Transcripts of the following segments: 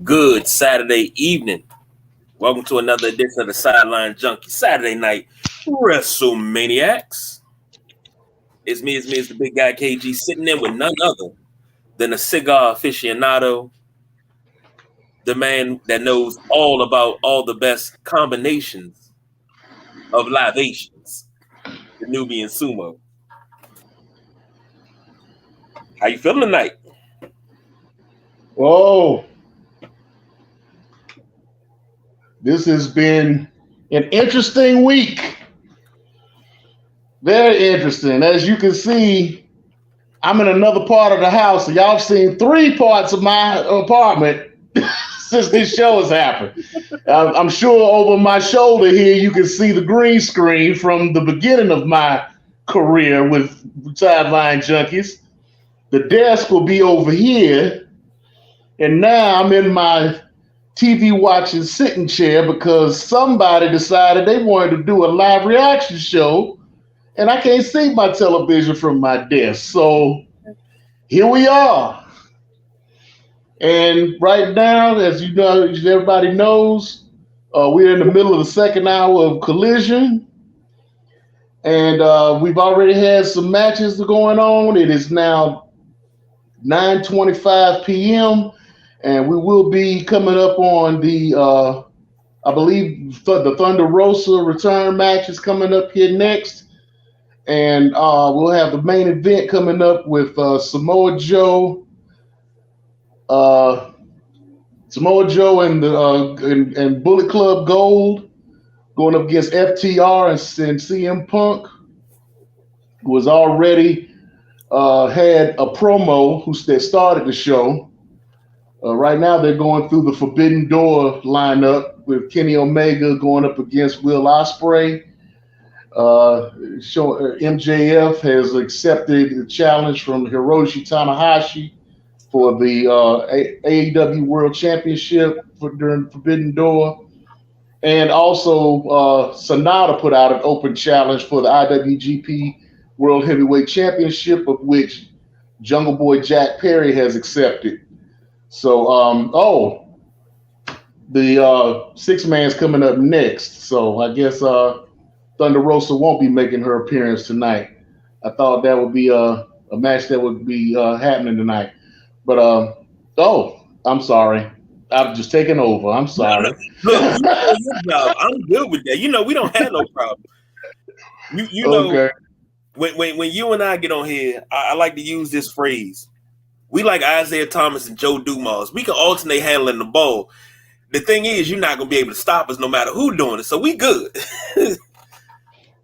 Good Saturday evening. Welcome to another edition of the Sideline Junkie Saturday Night Wrestlemanicas. It's me, it's the big guy KG, sitting in with none other than a cigar aficionado, the man that knows all about all the best combinations of libations, the Nubian Sumo. How you feeling tonight? Whoa. This has been an interesting week. Very interesting. As you can see, I'm in another part of the house. So y'all have seen three parts of my apartment since this show has happened. I'm sure over my shoulder here, you can see the green screen from the beginning of my career with Sideline Junkies. The desk will be over here. And now I'm in my TV watching sitting chair because somebody decided they wanted to do a live reaction show and I can't see my television from my desk. So here we are. And right now, as you know, as everybody knows, we're in the middle of the second hour of Collision. And we've already had some matches going on. It is now 9:25 p.m. And we will be coming up on the, I believe, the Thunder Rosa return match is coming up here next. And we'll have the main event coming up with Samoa Joe and the and Bullet Club Gold going up against FTR and CM Punk, who has already had a promo that started the show. Right now, they're going through the Forbidden Door lineup with Kenny Omega going up against Will Ospreay. MJF has accepted the challenge from Hiroshi Tanahashi for the AEW World Championship during Forbidden Door. And also, Sonata put out an open challenge for the IWGP World Heavyweight Championship, of which Jungle Boy Jack Perry has accepted. So, the six man's coming up next. So I guess Thunder Rosa won't be making her appearance tonight. I thought that would be a match that would be happening tonight. But I'm sorry. I've just taken over. I'm sorry. Look, I'm good with that. You know, we don't have no problem. You know, okay. When you and I get on here, I like to use this phrase. We like Isaiah Thomas and Joe Dumas. We can alternate handling the ball. The thing is, you're not going to be able to stop us no matter who's doing it. So we good.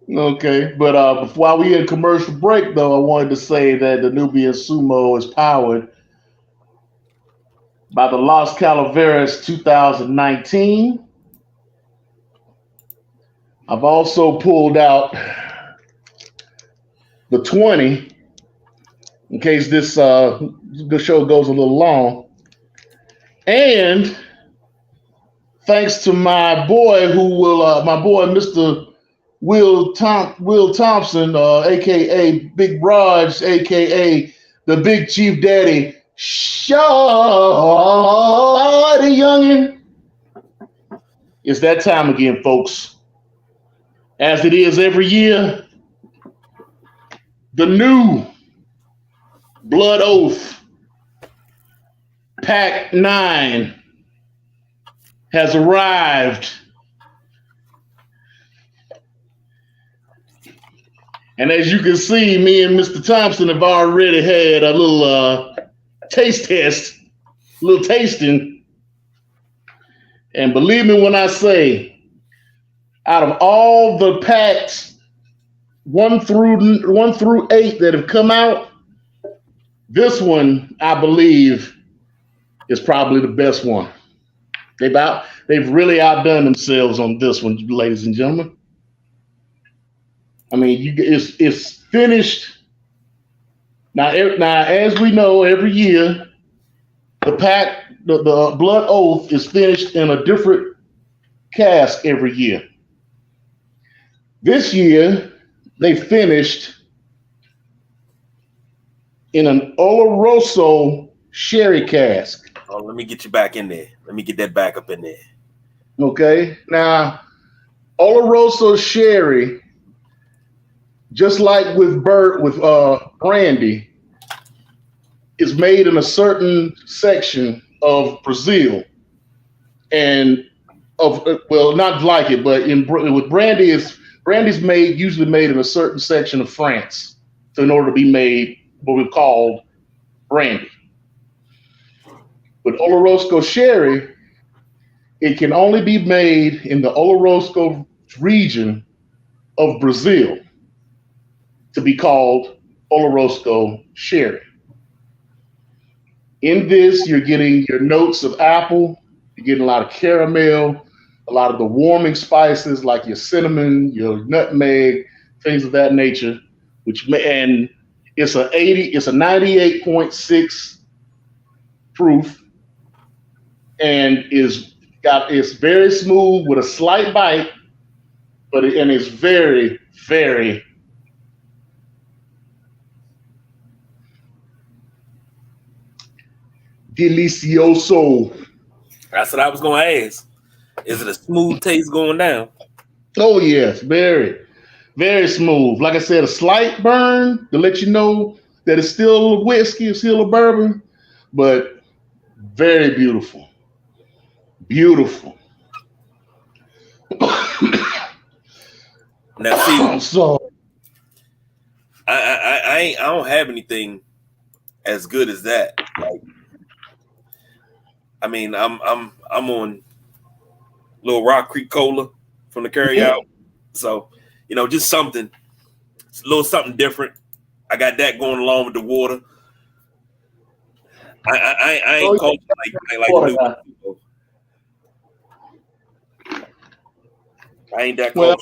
Okay. But while we in commercial break, though, I wanted to say that the Nubian Sumo is powered by the Los Calaveras 2019. I've also pulled out the 20 in case the show goes a little long. And thanks to my boy Mr. Will Thompson, a.k.a. Big Raj, a.k.a. the Big Chief Daddy, Shawty Youngin. It's that time again, folks. As it is every year, the new Blood Oath Pack 9 has arrived. And as you can see, me and Mr. Thompson have already had a little taste test, a little tasting. And believe me when I say, out of all the packs 1 through 8 that have come out, this one, I believe, is probably the best one. They've really outdone themselves on this one, ladies and gentlemen. I mean, it's finished. Now, as we know, every year, the Blood Oath is finished in a different cask every year. This year, they finished in an Oloroso sherry cask. Oh, let me get you back in there. Let me get that back up in there. Okay. Now, Oloroso Sherry, just like with brandy, is made in a certain section of Brazil, and not like it, but with brandy's usually made in a certain section of France, so in order to be made what we call brandy. With Oloroso Sherry, it can only be made in the Oloroso region of Brazil to be called Oloroso Sherry. In this, you're getting your notes of apple, you're getting a lot of caramel, a lot of the warming spices like your cinnamon, your nutmeg, things of that nature. And it's a 98.6 proof, and it's very smooth with a slight bite, and it's very, very delicioso. That's what I was going to ask. Is it a smooth taste going down? Oh, yes. Very, very smooth. Like I said, a slight burn to let you know that it's still a whiskey, it's still a bourbon, but very beautiful. Beautiful. Now, see, so I don't have anything as good as that. Like, I mean, I'm on Little Rock Creek Cola from the carryout, so just something, it's a little something different. I got that going along with the water. I ain't called like Blue. I ain't that close.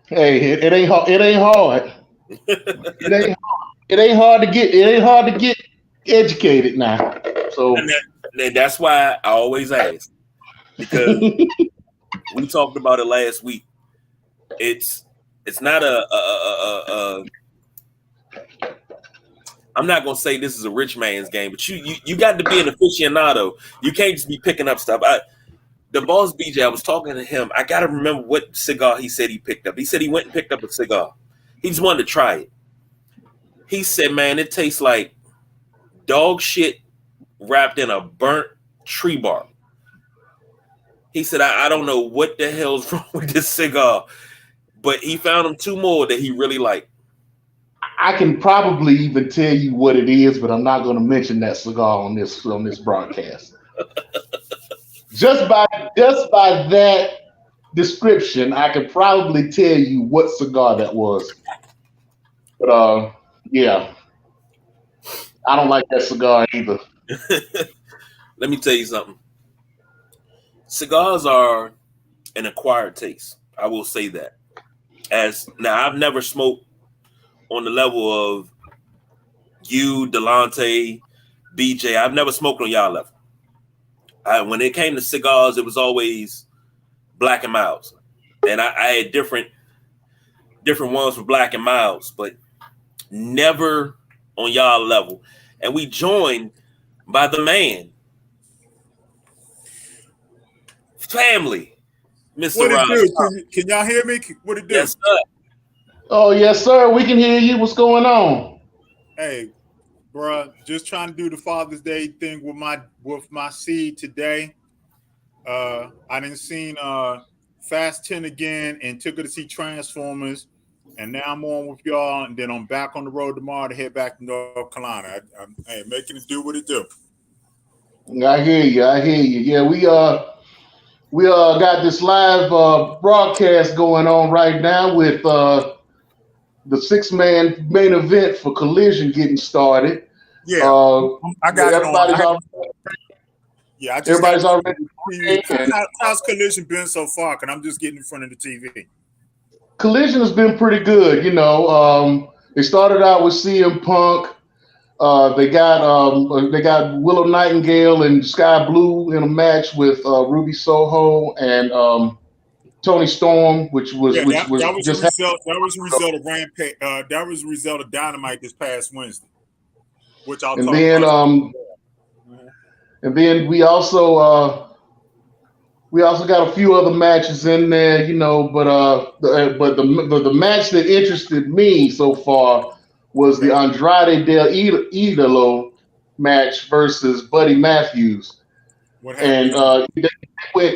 Well, hey, it ain't hard. It ain't hard. It ain't hard to get. It ain't hard to get educated now. So and that's why I always ask, because we talked about it last week. It's not I'm not gonna say this is a rich man's game, but you got to be an aficionado. You can't just be picking up stuff. The boss BJ, I was talking to him. I gotta remember what cigar he said he picked up. He said he went and picked up a cigar. He just wanted to try it. He said, man, it tastes like dog shit wrapped in a burnt tree bark. He said, I don't know what the hell's wrong with this cigar, but he found him two more that he really liked. I can probably even tell you what it is, but I'm not going to mention that cigar on this broadcast. Just by that description, I could probably tell you what cigar that was. But yeah, I don't like that cigar either. Let me tell you something. Cigars are an acquired taste. I will say that. Now, I've never smoked on the level of you, Delonte, BJ. I've never smoked on y'all level. When it came to cigars, it was always Black and Milds, and I had different ones for Black and Milds, but never on y'all level. And we joined by the man, family, Mr. What it do? Can y'all hear me? What it do? Yes, sir. Oh, yes, sir. We can hear you. What's going on? Hey, bro, just trying to do the Father's Day thing with my seed today. I done seen Fast 10 again and took her to see Transformers, and now I'm on with y'all, and then I'm back on the road tomorrow to head back to North Carolina. I'm making it do what it do. I hear you. Yeah, we got this live broadcast going on right now with the 6-man main event for Collision getting started. Yeah, I got everybody's it on. Everybody's already. How's Collision been so far? Because I'm just getting in front of the TV. Collision has been pretty good. They started out with CM Punk. They got Willow Nightingale and Sky Blue in a match with Ruby Soho and Tony Storm, which was a result of Rampage. That was a result of Dynamite this past Wednesday, which I'll talk about. And then we also got a few other matches in there, you know. But the match that interested me so far was the Okay. Andrade del Idolo match versus Buddy Matthews, What and happened in it?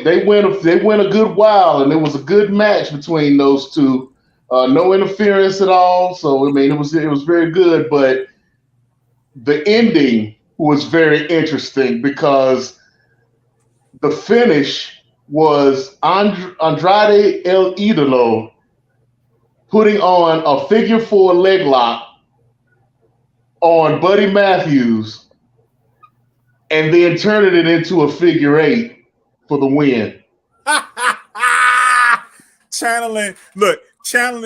they went a good while, and it was a good match between those two. No interference at all, so I mean it was very good. But the ending was very interesting because the finish was Andrade El Idolo putting on a figure four leg lock on Buddy Matthews and then turning it into a figure eight for the win. channeling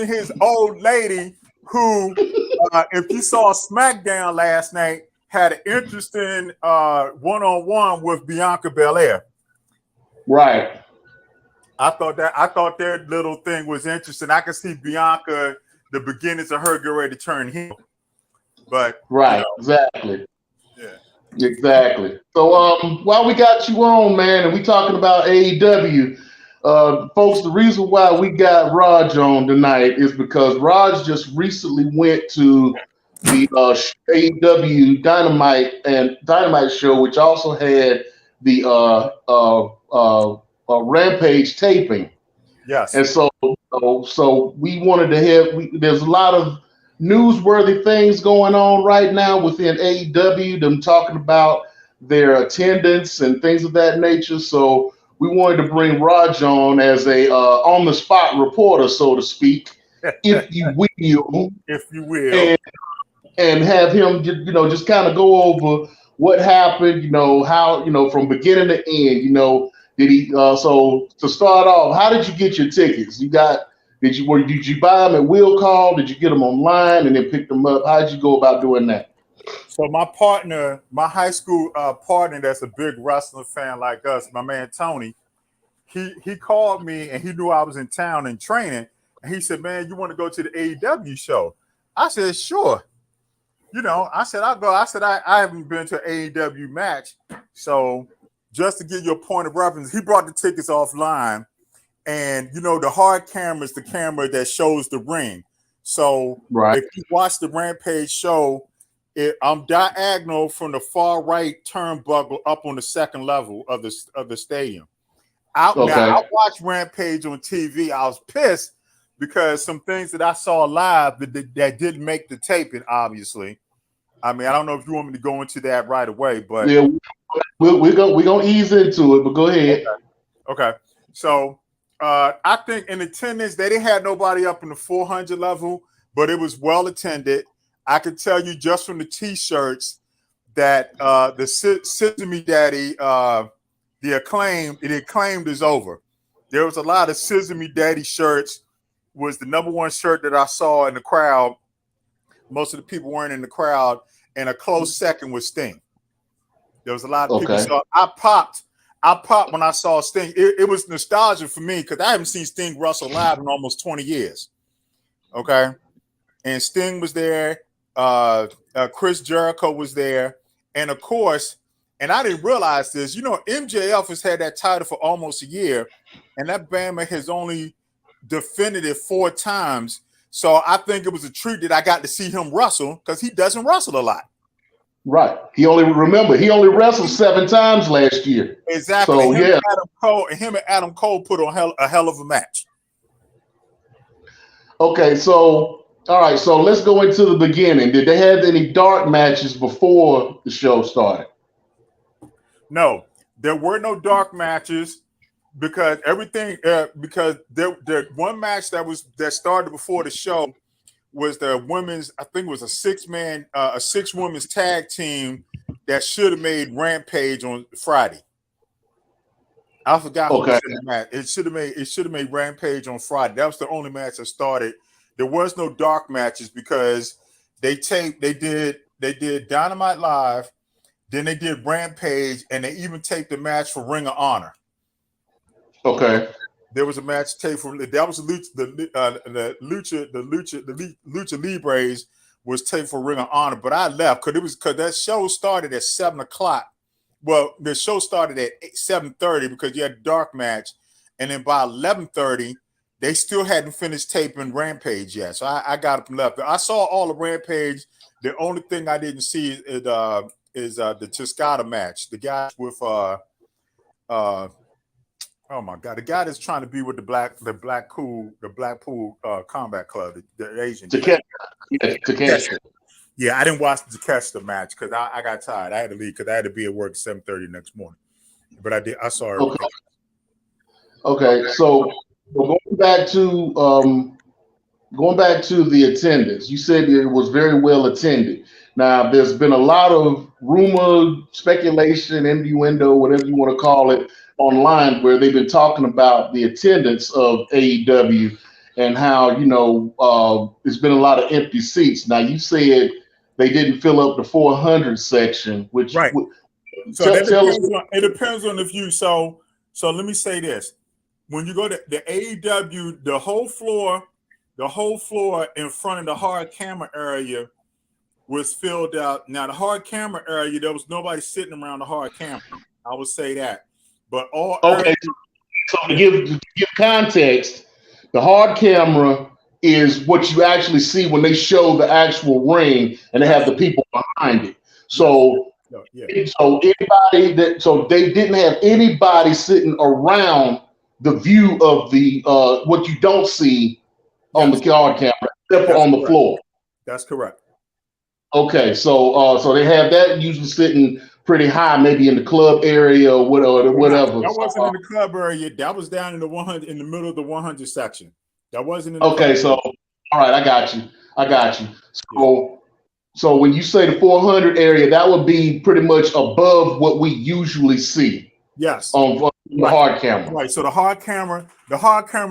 his old lady who, if you saw SmackDown last night, had an interesting one-on-one with Bianca Belair. Right. I thought that little thing was interesting. I could see Bianca, the beginnings of her get ready to turn heel. But right, exactly. Yeah. Exactly. So while we got you on, man, and we talking about AEW, folks, the reason why we got Raj on tonight is because Raj just recently went to the AEW Dynamite show, which also had the Rampage taping. Yes. And so we wanted to have. There's a lot of newsworthy things going on right now within AEW. Them talking about their attendance and things of that nature. So we wanted to bring Raj on as a on the spot reporter, so to speak, if you will, and have him, just kind of go over what happened. How from beginning to end. Did he? So to start off, how did you get your tickets? Did you buy them at will call? Did you get them online and then pick them up? How did you go about doing that? So my partner, my high school partner, that's a big wrestling fan like us, my man Tony, he called me and he knew I was in town and training, and he said, "Man, you want to go to the AEW show?" I said, "Sure." I said, "I'll go." I said, I haven't been to an AEW match, so just to give you a point of reference, he brought the tickets offline. And the hard camera is the camera that shows the ring. So right. If you watch the Rampage show, I'm diagonal from the far right turnbuckle up on the second level of the stadium. Now, I watched Rampage on TV. I was pissed because some things that I saw live that didn't make the taping. Obviously, I mean, I don't know if you want me to go into that right away, but yeah, we're gonna ease into it. But go ahead. Okay. So. I think in attendance, they didn't have nobody up in the 400 level, but it was well attended. I could tell you just from the T-shirts that the Sesame Daddy, the acclaimed is over. There was a lot of Sesame Daddy shirts. Was the number one shirt that I saw in the crowd. Most of the people weren't in the crowd, and a close second was Sting. There was a lot of people. So I popped when I saw Sting. It was nostalgia for me because I haven't seen Sting wrestle live in almost 20 years. Okay. And Sting was there. Chris Jericho was there. And of course, and I didn't realize this, MJF has had that title for almost a year. And that Bama has only defended it 4 times. So I think it was a treat that I got to see him wrestle because he doesn't wrestle a lot. Right. He only wrestled 7 times last year. Exactly. So yeah. Him and Adam Cole put on a hell of a match. Okay, so all right, so let's go into the beginning. Did they have any dark matches before the show started? No, there were no dark matches because the one match that started before the show was the women's, I think it was a 6-women's tag team that should have made Rampage on Friday. I forgot who was in the match. It should have made Rampage on Friday. That was the only match that started. There was no dark matches because they did Dynamite Live, then they did Rampage, and they even taped the match for Ring of Honor. Okay. There was a match taped for that was the Lucha Libres was taped for Ring of Honor, but I left because that show started at 7:00 well, the show started at 7:30 because you had a dark match, and then by 11:30 they still hadn't finished taping Rampage yet. So I got up and left. I saw all the Rampage. The only thing I didn't see is the Tiscada match. The guy with oh my God, the guy that's trying to be with the Blackpool Combat Club, the Asian. Takeshita. Yeah, I didn't watch the Takeshita match because I got tired. I had to leave because I had to be at work at 7:30 next morning. But I did. I saw everything. Okay. So going back to the attendance, you said it was very well attended. Now, there's been a lot of rumor, speculation, innuendo, whatever you want to call it, online where they've been talking about the attendance of AEW and how, there's been a lot of empty seats. Now, you said they didn't fill up the 400 section, which right. So it depends on the view. So let me say this: when you go to the AEW, the whole floor in front of the hard camera area was filled out. Now the hard camera area, there was nobody sitting around the hard camera. I would say that. But all okay. So to give context, the hard camera is what you actually see when they show the actual ring and they have the people behind it. So so they didn't have anybody sitting around the view of the what you don't see on the hard camera except for on the floor. That's correct. Okay, so they have that usually sitting pretty high, maybe in the club area or whatever. That wasn't in the club area. That was down in the 100, in the middle of the 100 section. That wasn't in the okay, so all right, I got you. So when you say the 400 area, that would be pretty much above what we usually see. Yes. On the hard camera. Right. So the hard camera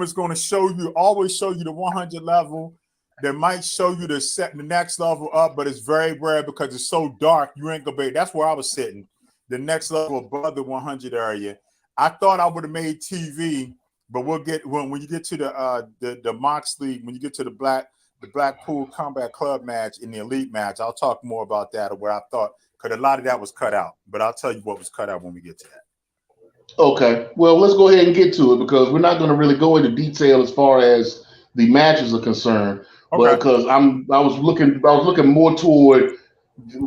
is going to always show you the 100 level. They might show you the next level up, but it's very rare because it's so dark. You ain't gonna be. That's where I was sitting, the next level above the 100 area. I thought I would have made TV, but we'll get when you get to the Moxley, when you get to the Blackpool Combat Club match in the Elite match, I'll talk more about that or where I thought, because a lot of that was cut out. But I'll tell you what was cut out when we get to that. Okay. Well, let's go ahead and get to it because we're not going to really go into detail as far as the matches are concerned. Okay. Because I was looking more toward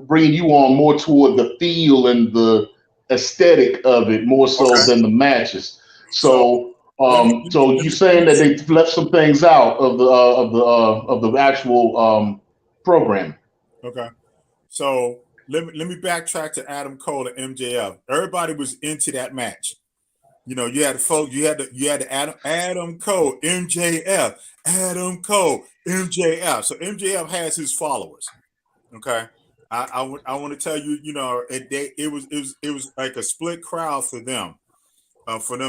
bringing you on more toward the feel and the aesthetic of it more so than the matches. So you're saying that they left some things out of the actual program. Okay. So let me backtrack to Adam Cole and MJF. Everybody was into that match. You had the Adam Cole, MJF, Adam Cole, MJF. So MJF has his followers. Okay. I want to tell you, it was like a split crowd for them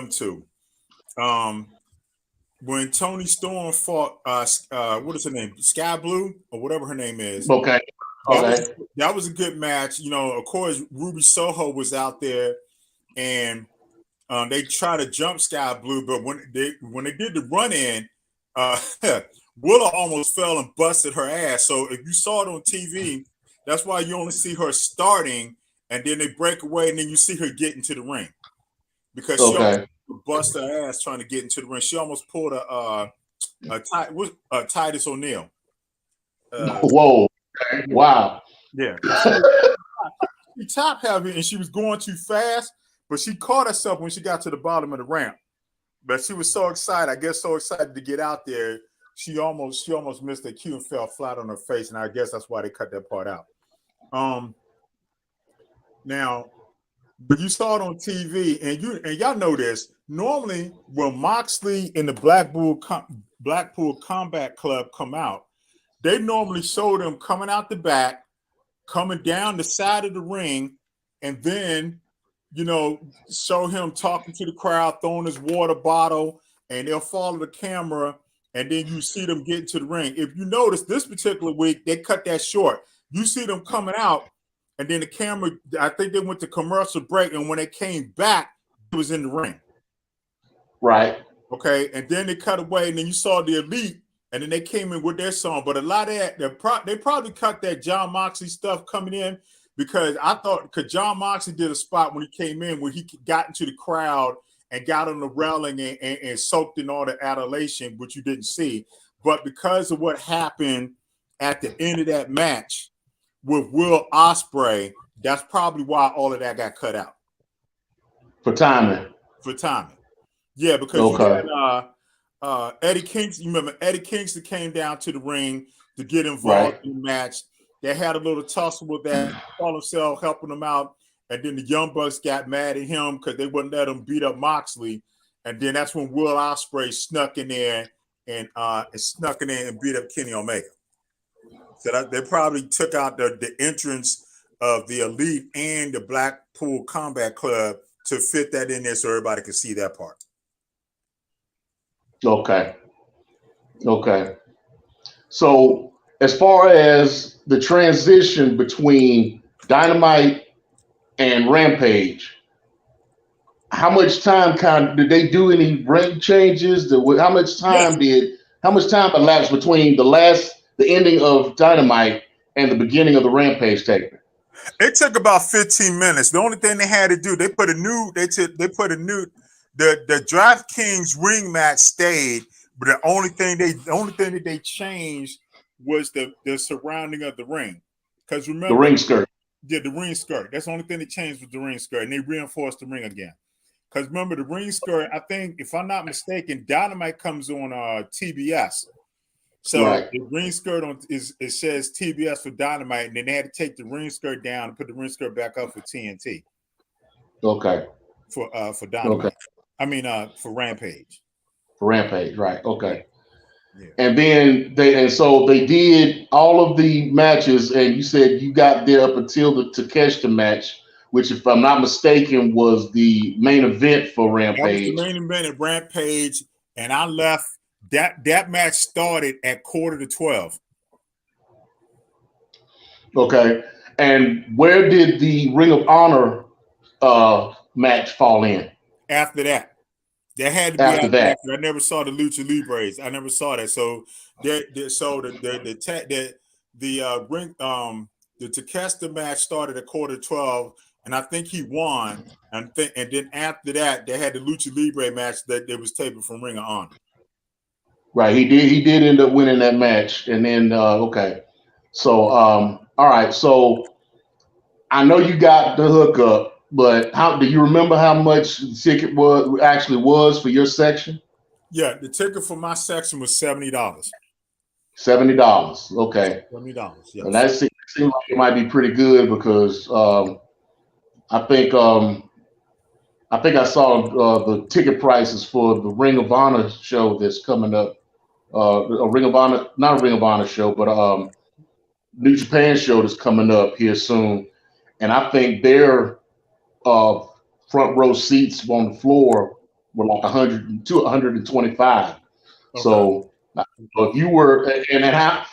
two. When Toni Storm fought what is her name? Sky Blue or whatever her name is. Okay. That was a good match. Of course, Ruby Soho was out there and they tried to jump Sky Blue, but when they did the run in, Willow almost fell and busted her ass. So if you saw it on TV, that's why you only see her starting, and then they break away, and then you see her get into the ring because she almost bust her ass trying to get into the ring. She almost pulled a Titus O'Neil. Whoa! Wow! Yeah, she top heavy, and she was going too fast. But she caught herself when she got to the bottom of the ramp. But she was so excited, so excited to get out there, she almost missed the cue and fell flat on her face. And I guess that's why they cut that part out. Now, but you saw it on TV, and y'all know this. Normally, when Moxley and the Blackpool Combat Club come out, they normally show them coming out the back, coming down the side of the ring, and then show him talking to the crowd, throwing his water bottle, and they'll follow the camera, and then you see them get into the ring. If you notice, this particular week, they cut that short. You see them coming out, and then the camera, I think they went to commercial break, and when they came back, it was in the ring. Right. Okay, and then they cut away, and then you saw the Elite, and then they came in with their song. But a lot of that, they probably cut that John Moxley stuff coming in because I thought because John Moxley did a spot when he came in where he got into the crowd and got on the railing and soaked in all the adulation, which you didn't see. But because of what happened at the end of that match with Will Ospreay, that's probably why all of that got cut out. For timing. Yeah, because you had Eddie Kingston. You remember Eddie Kingston came down to the ring to get involved in the match. They had a little tussle with that, call himself helping them out. And then the Young Bucks got mad at him because they wouldn't let him beat up Moxley. And then that's when Will Ospreay snuck in there and beat up Kenny Omega. So they probably took out the entrance of the Elite and the Blackpool Combat Club to fit that in there so everybody could see that part. Okay. So as far as the transition between Dynamite and Rampage, how much time did they do any ring changes? How much time elapsed between the ending of Dynamite and the beginning of the Rampage taping? It took about 15 minutes. The only thing they had to do, the DraftKings ring match stayed, but the only thing that they changed was the surrounding of the ring. Because remember, the ring skirt. Yeah, the ring skirt. That's the only thing that changed with the ring skirt, and they reinforced the ring again. Because remember, the ring skirt, I think, if I'm not mistaken, Dynamite comes on TBS. So the ring skirt it says TBS for Dynamite, and then they had to take the ring skirt down and put the ring skirt back up for TNT. Okay. For Dynamite. Okay. I mean for Rampage. For Rampage, right. Okay. Yeah. And then they did all of the matches, and you said you got there up until the Takeshita match, which, if I'm not mistaken, was the main event for Rampage. That was the main event at Rampage, and I left. That match started at 11:45. Okay. And where did the Ring of Honor match fall in? After that. That had to be after that. I never saw the Lucha Libres. I never saw that. So the Takeshita match started at 11:45, and I think he won. And then after that, they had the Lucha Libre match that they was taping from Ring of Honor. Right, he did end up winning that match, and then okay, so all right, so I know you got the hookup, but how do you remember how much the ticket was for your section? Yeah, the ticket for my section was $70. $70, okay. $70, yes. And that seems like it might be pretty good because I think I saw the ticket prices for the Ring of Honor show that's coming up. A Ring of Honor, not a Ring of Honor show, but New Japan show that's coming up here soon, and I think their front row seats on the floor were like 100 to 125. Okay. So if you were, and how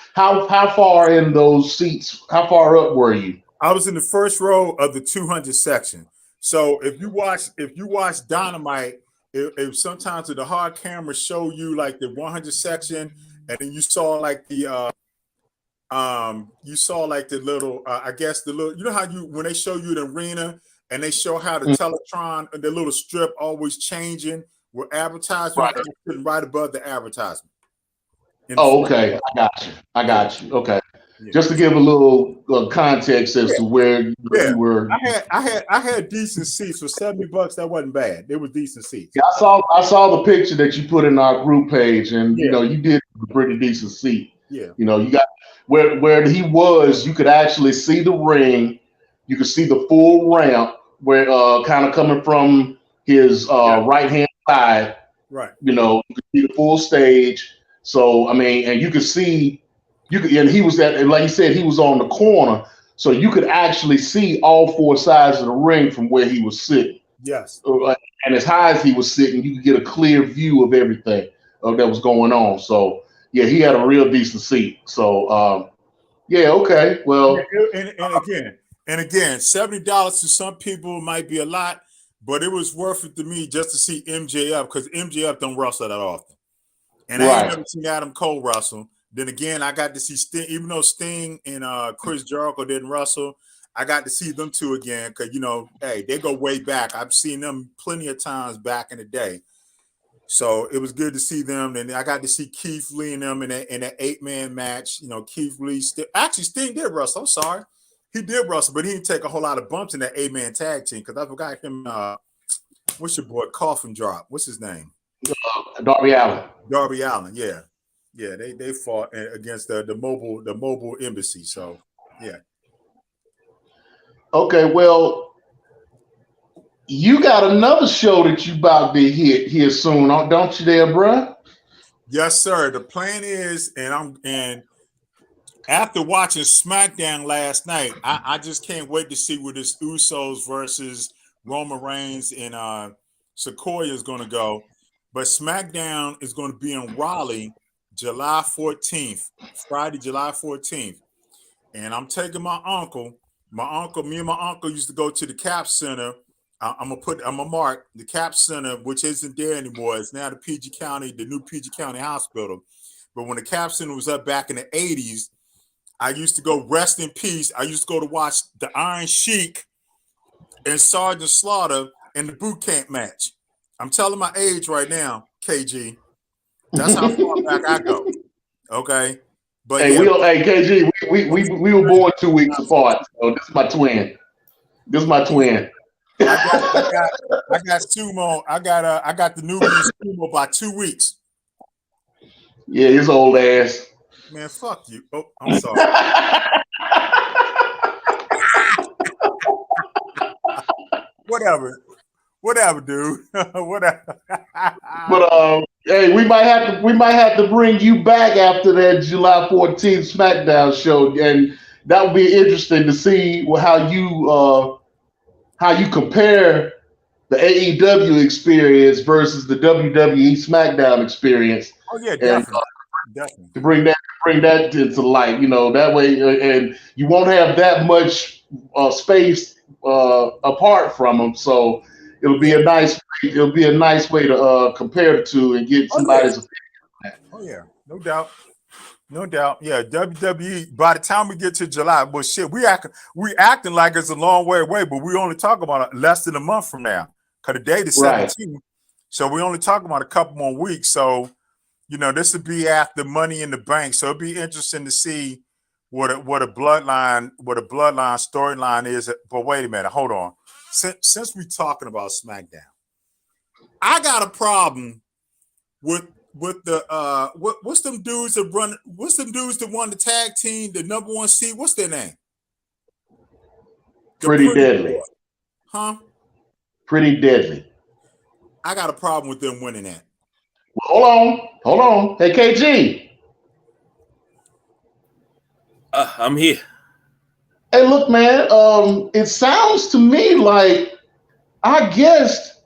far in those seats? How far up were you? I was in the first row of the 200 section. So if you watch Dynamite. If sometimes the hard camera show you like the 100 section, and then you saw like the little I guess the little, you know how when they show you the arena and they show how the Teletron, the little strip always changing with advertisements right above the advertisement. Oh, okay, I got you. Okay. Yeah. Just to give a little context as to where you were. I had decent seats for $70. That wasn't bad. They were decent seats. Yeah, I saw the picture that you put in our group page, and you know you did a pretty decent seat. Yeah. You know, you got where he was. You could actually see the ring. You could see the full ramp where kind of coming from his right hand side. Right. You know, you could see the full stage. So I mean, and you could see. And he was like you said, he was on the corner, so you could actually see all four sides of the ring from where he was sitting. Yes. And as high as he was sitting, you could get a clear view of everything that was going on. So yeah, he had a real decent seat. So yeah, okay. Well, and again, $70 to some people might be a lot, but it was worth it to me just to see MJF because MJF don't wrestle that often, and I ain't never seen Adam Cole wrestle. Then again, I got to see Sting, even though Sting and Chris Jericho didn't wrestle, I got to see them two again because, you know, hey, they go way back. I've seen them plenty of times back in the day. So it was good to see them. And I got to see Keith Lee and them in an 8-man match. You know, Keith Lee actually Sting did wrestle. I'm sorry. He did wrestle, but he didn't take a whole lot of bumps in that 8-man tag team because I forgot him. What's your boy? Coffin Drop. What's his name? Darby Allin. Darby Allin. Yeah. Yeah. They fought against the mobile embassy. So yeah. Okay, well, you got another show that you about to hit here soon, don't you, there, bro? Yes, sir. The plan is, and after watching SmackDown last night, I just can't wait to see where this Usos versus Roman Reigns and Sequoia is going to go. But SmackDown is going to be in Raleigh, July 14th, Friday, July 14th, and I'm taking my uncle. Me and my uncle used to go to the Cap Center. I'm gonna mark the Cap Center, which isn't there anymore. It's now the new PG County Hospital. But when the Cap Center was up back in the 80s, I used to go, rest in peace. I used to go to watch the Iron Sheik and Sergeant Slaughter in the boot camp match. I'm telling my age right now, KG. That's how far back I go. Okay. But hey, KG, we were born 2 weeks apart. So this is my twin. I got sumo. I got the Nubian sumo by 2 weeks. Yeah, his old ass. Man, fuck you. Oh, I'm sorry. Whatever, dude. Whatever. But hey, we might have to bring you back after that July 14th SmackDown show, and that would be interesting to see how you compare the AEW experience versus the WWE SmackDown experience. Oh yeah, definitely. Definitely. To bring that into light, you know, that way, and you won't have that much space apart from them, so it'll be a nice way to compare the two and get somebody's opinion. Oh yeah, no doubt. Yeah, WWE. By the time we get to July, well, shit, we acting like it's a long way away, but we only talk about less than a month from now. Cause the date is 17, so we only talk about a couple more weeks. So, you know, this would be after Money in the Bank. So it'd be interesting to see what a bloodline storyline is. But wait a minute, hold on. Since we're talking about SmackDown, I got a problem with the what's them dudes that won the tag team, the number 1 seed? What's their name? Pretty Deadly. Huh? Pretty Deadly. I got a problem with them winning that. Well, hold on. Hey, KG. I'm here. Hey, look, man. It sounds to me like our guest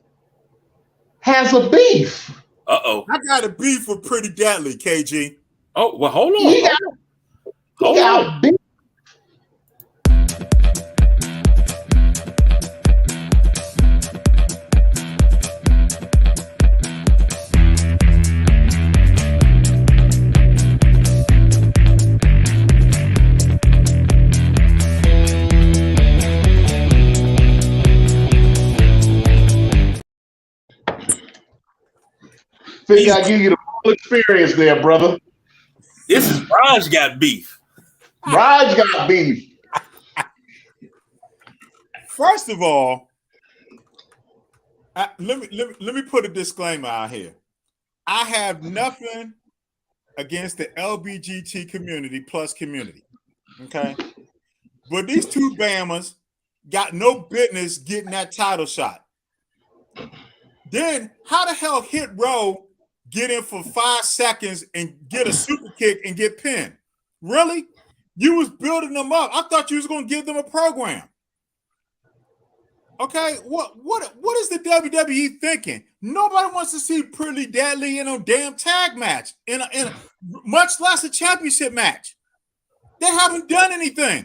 has a beef. Uh-oh. I got a beef with Pretty Deadly, KG. Oh, well, hold on. He got beef. Figure I give you the full experience there, brother. This is Raj got beef. Raj got beef. First of all, let me put a disclaimer out here. I have nothing against the LBGT community. Okay, but these two Bamas got no business getting that title shot. Then how the hell Hit Row get in for 5 seconds and get a super kick and get pinned? Really? You was building them up. I thought you was going to give them a program. Okay, what is the WWE thinking? Nobody wants to see Pretty Deadly in a damn tag match, in a much less a championship match. They haven't done anything.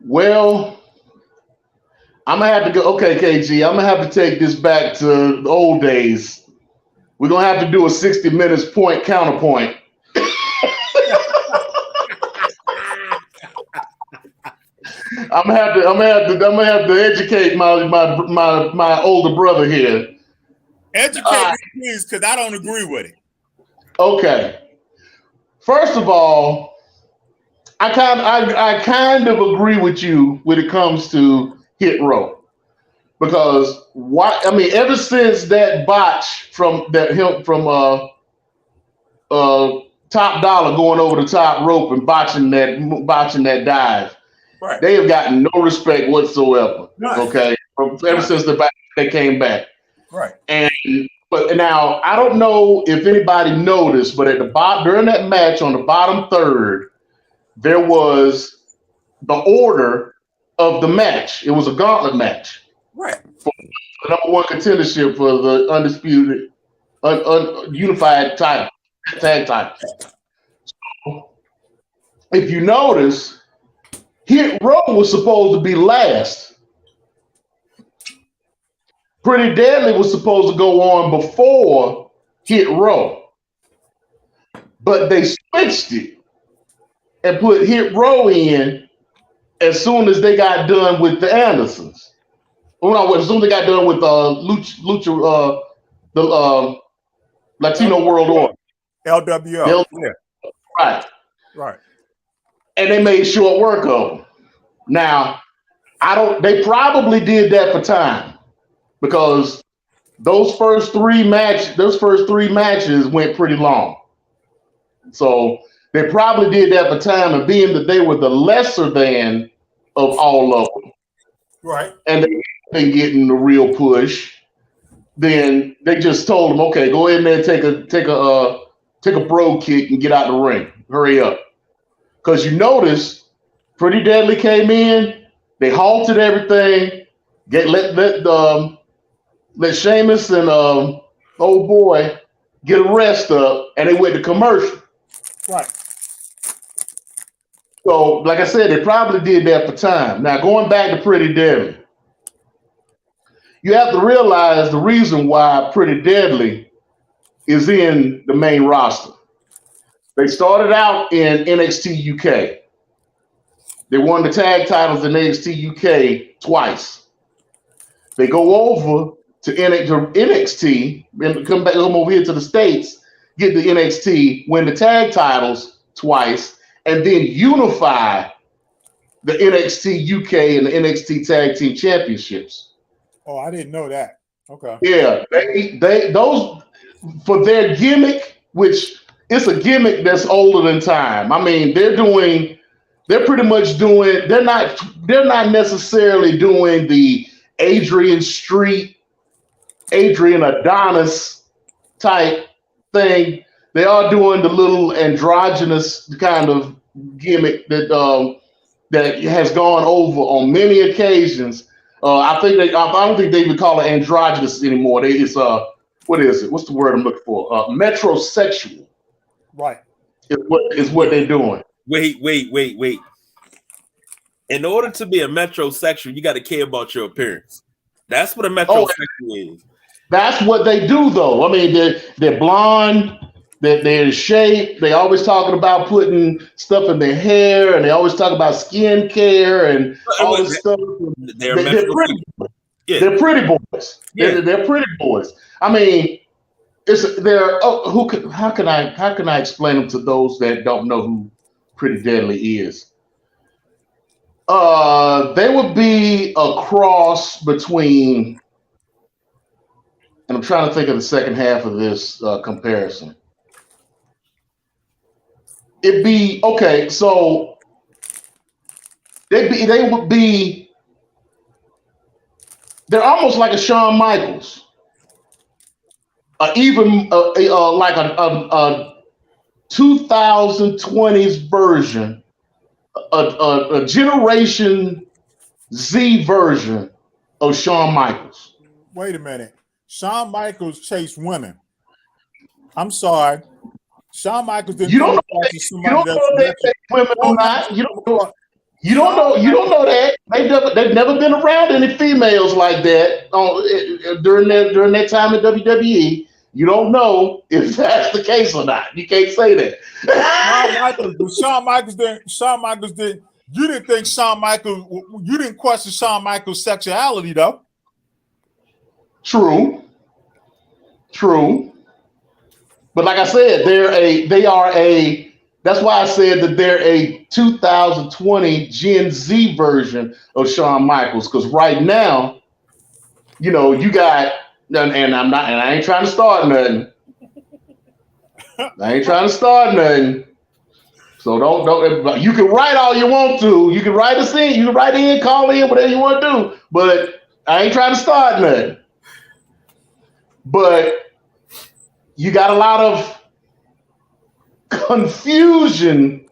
Well, I'm gonna have to go. Okay, KG, I'm gonna have to take this back to the old days. We're gonna have to do a 60 minutes point counterpoint. I'm gonna have to educate my older brother here. Educate me, please, because I don't agree with it. Okay. First of all, I kind of agree with you when it comes to Hit Row. Because ever since that botch from Top Dollar going over the top rope and botching that dive, Right. they have gotten no respect whatsoever. Nice. Okay, ever since they came back. Right. But now I don't know if anybody noticed, but at the bottom during that match on the bottom third, there was the order of the match. It was a gauntlet match. Right. For the number one contendership for the undisputed, unified title, tag title. So, if you notice, Hit Row was supposed to be last. Pretty Deadly was supposed to go on before Hit Row. But they switched it and put Hit Row in as soon as they got done with the Andersons. As soon as they got done with Lucha, the Latino World Order. LWO. Right. Right. And they made short work of them. Now, they probably did that for time because those first three matches went pretty long. So they probably did that for time, and being that they were the lesser than of all of them. Right. And they been getting the real push, then they just told them, okay, go in there and take a bro kick and get out the ring. Hurry up. Because you notice Pretty Deadly came in, they halted everything, let Sheamus and old boy get a rest up, and they went to commercial. Right. So, like I said, they probably did that for time. Now, going back to Pretty Deadly, you have to realize the reason why Pretty Deadly is in the main roster. They started out in NXT UK. They won the tag titles in NXT UK twice. They go over to NXT and come over here to the States, get the NXT, win the tag titles twice, and then unify the NXT UK and the NXT Tag Team Championships. Oh, I didn't know that. Okay. Yeah, those for their gimmick, which it's a gimmick that's older than time. I mean, they're not necessarily doing the Adrian Adonis type thing. They are doing the little androgynous kind of gimmick that has gone over on many occasions. I don't think they even call it androgynous anymore. What is it? What's the word I'm looking for? Metrosexual. Right. Is what they're doing. Wait. In order to be a metrosexual, you got to care about your appearance. That's what a metrosexual is. That's what they do, though. I mean, they're blonde, they're in shape. They always talking about putting stuff in their hair, and they always talk about skin care and all this stuff. They're pretty. Yeah. They're pretty boys. Yeah. They're pretty boys. I mean, how can I explain them to those that don't know who Pretty Deadly is? They would be a cross between, and I'm trying to think of the second half of this comparison. It'd be okay. So they would be. They're almost like a Shawn Michaels. Even like a 2020s version, a Generation Z version of Shawn Michaels. Wait a minute. Shawn Michaels chased women. I'm sorry. Shawn Michaels didn't. You don't know if they chase women or not. You don't know that. They've never been around any females like that during their time at WWE. You don't know if that's the case or not. You can't say that. Shawn Michaels didn't. You didn't think Shawn Michaels. You didn't question Shawn Michaels' sexuality, though. True. But like I said, they are a. That's why I said that they're a 2020 Gen Z version of Shawn Michaels. Because right now, you got, and I ain't trying to start nothing. So don't. You can write all you want to. You can write us in. You can write in, call in, whatever you want to do. But I ain't trying to start nothing. But you got a lot of confusion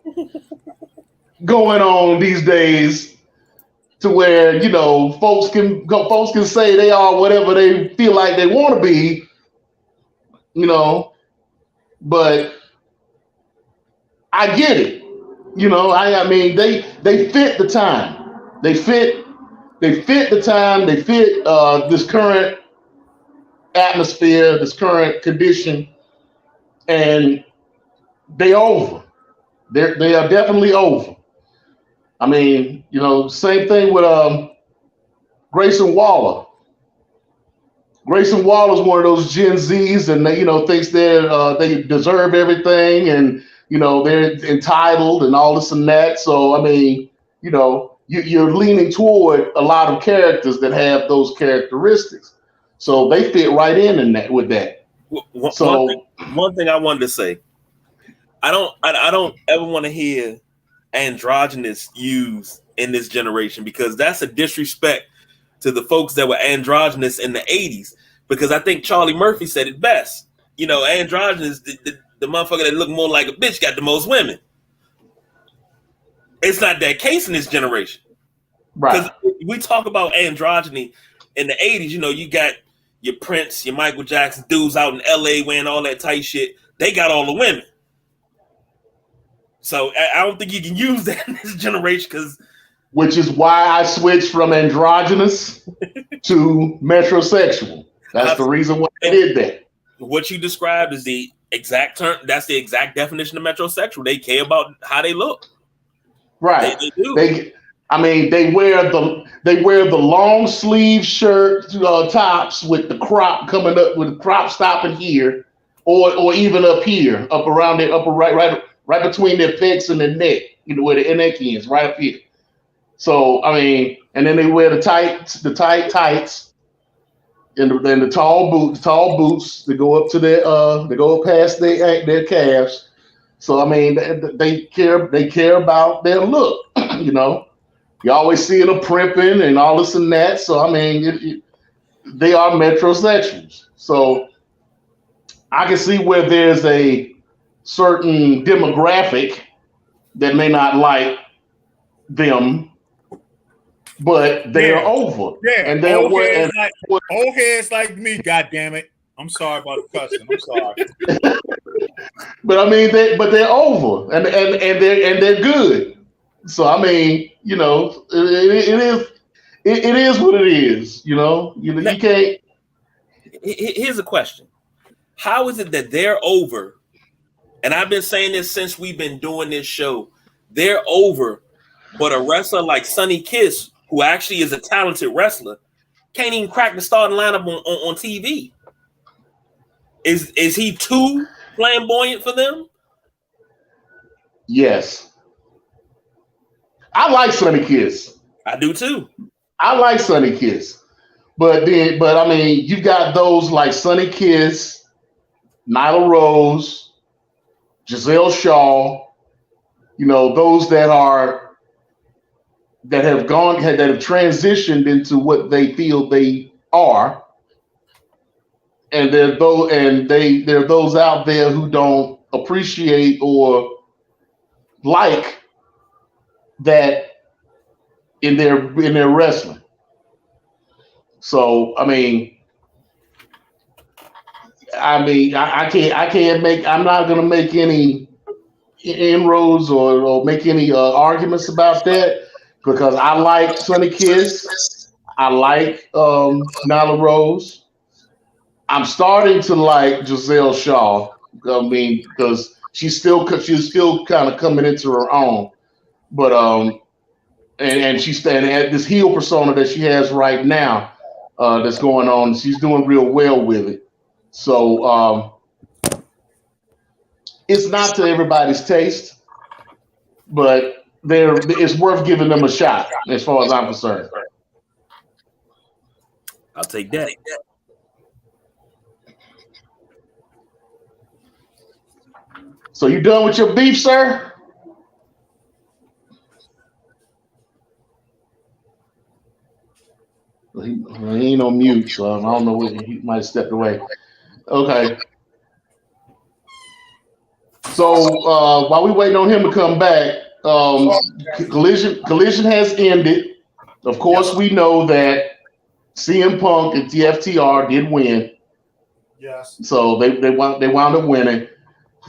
going on these days, to where folks can say they are whatever they feel like they want to be, but I get it. I mean they fit the time. They fit the time. They fit this current atmosphere, this current condition, and they over. They are definitely over. I mean, same thing with Grayson Waller. Grayson Waller is one of those Gen Zs, and thinks they deserve everything, and they're entitled and all this and that. So I mean, you're leaning toward a lot of characters that have those characteristics. So they fit right in that with that. One thing I wanted to say, I don't ever want to hear androgynous used in this generation, because that's a disrespect to the folks that were androgynous in the 80s. Because I think Charlie Murphy said it best. Androgynous, the motherfucker that looked more like a bitch got the most women. It's not that case in this generation. Right. Because we talk about androgyny in the 80s, you got your Prince, your Michael Jackson, dudes out in LA wearing all that tight shit. They got all the women. So I don't think you can use that in this generation, which is why I switched from androgynous to metrosexual. That's the reason why I did that. What you described is the exact term. That's the exact definition of metrosexual. They care about how they look. Right. They do. They wear the long sleeve shirt tops with the crop coming up, with the crop stopping here, or even up here, up around their upper right between their pecs and their neck, where the neck ends, right up here. So I mean, and then they wear the tight tights, and the tall boots that go up to they go past their calves. So I mean, they care about their look. You always see them primping and all this and that. So I mean, they are metrosexuals. So I can see where there's a certain demographic that may not like them, but they're over. Yeah, and they're old heads like me. God damn it! I'm sorry about the cussing. I'm sorry. But I mean, they're over, and they're good. So I mean, it is what it is. You can't. Here's a question: how is it that they're over? And I've been saying this since we've been doing this show. They're over, but a wrestler like Sonny Kiss, who actually is a talented wrestler, can't even crack the starting lineup on TV. Is he too flamboyant for them? Yes. I like Sonny Kiss. I do too. I like Sonny Kiss. But I mean, you got those like Sonny Kiss, Nyla Rose, Giselle Shaw, those that have transitioned into what they feel they are, and there are those out there who don't appreciate or like that in their wrestling. So I mean, I can't make. I'm not going to make any inroads or make any arguments about that, because I like Sonny Kiss. I like Nyla Rose. I'm starting to like Giselle Shaw. I mean, because she's still kind of coming into her own. But and she's standing at this heel persona that she has right now that's going on. She's doing real well with it. So it's not to everybody's taste, but it's worth giving them a shot as far as I'm concerned. I'll take that. So you done with your beef, sir? He ain't on mute, so I don't know what he might have stepped away. Okay. So while we waiting on him to come back, Collision has ended. Of course, we know that CM Punk and TFTR did win. Yes. So they wound up winning.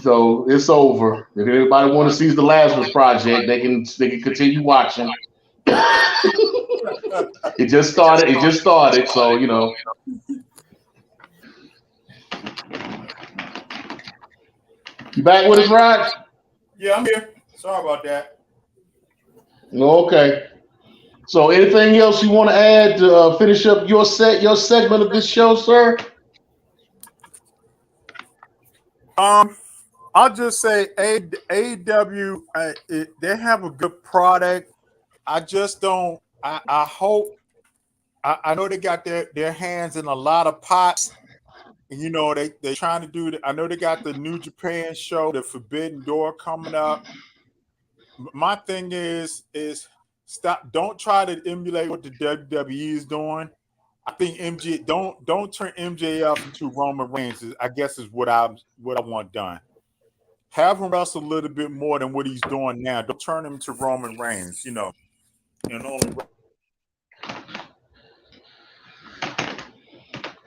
So it's over. If anybody want to see the Lazarus Project, they can continue watching. It just started. So you know. You back with us, Rod? Yeah, I'm here. Sorry about that. Okay. So anything else you want to add to finish up your segment of this show, sir? I'll just say AEW, they have a good product. I just don't. I hope. I know they got their hands in a lot of pots. And, you know, they trying to do. I know they got the New Japan show, the Forbidden Door coming up. My thing is stop. Don't try to emulate what the WWE is doing. I think don't turn MJF into Roman Reigns. I guess is what I want done. Have him wrestle a little bit more than what he's doing now. Don't turn him to Roman Reigns. You know.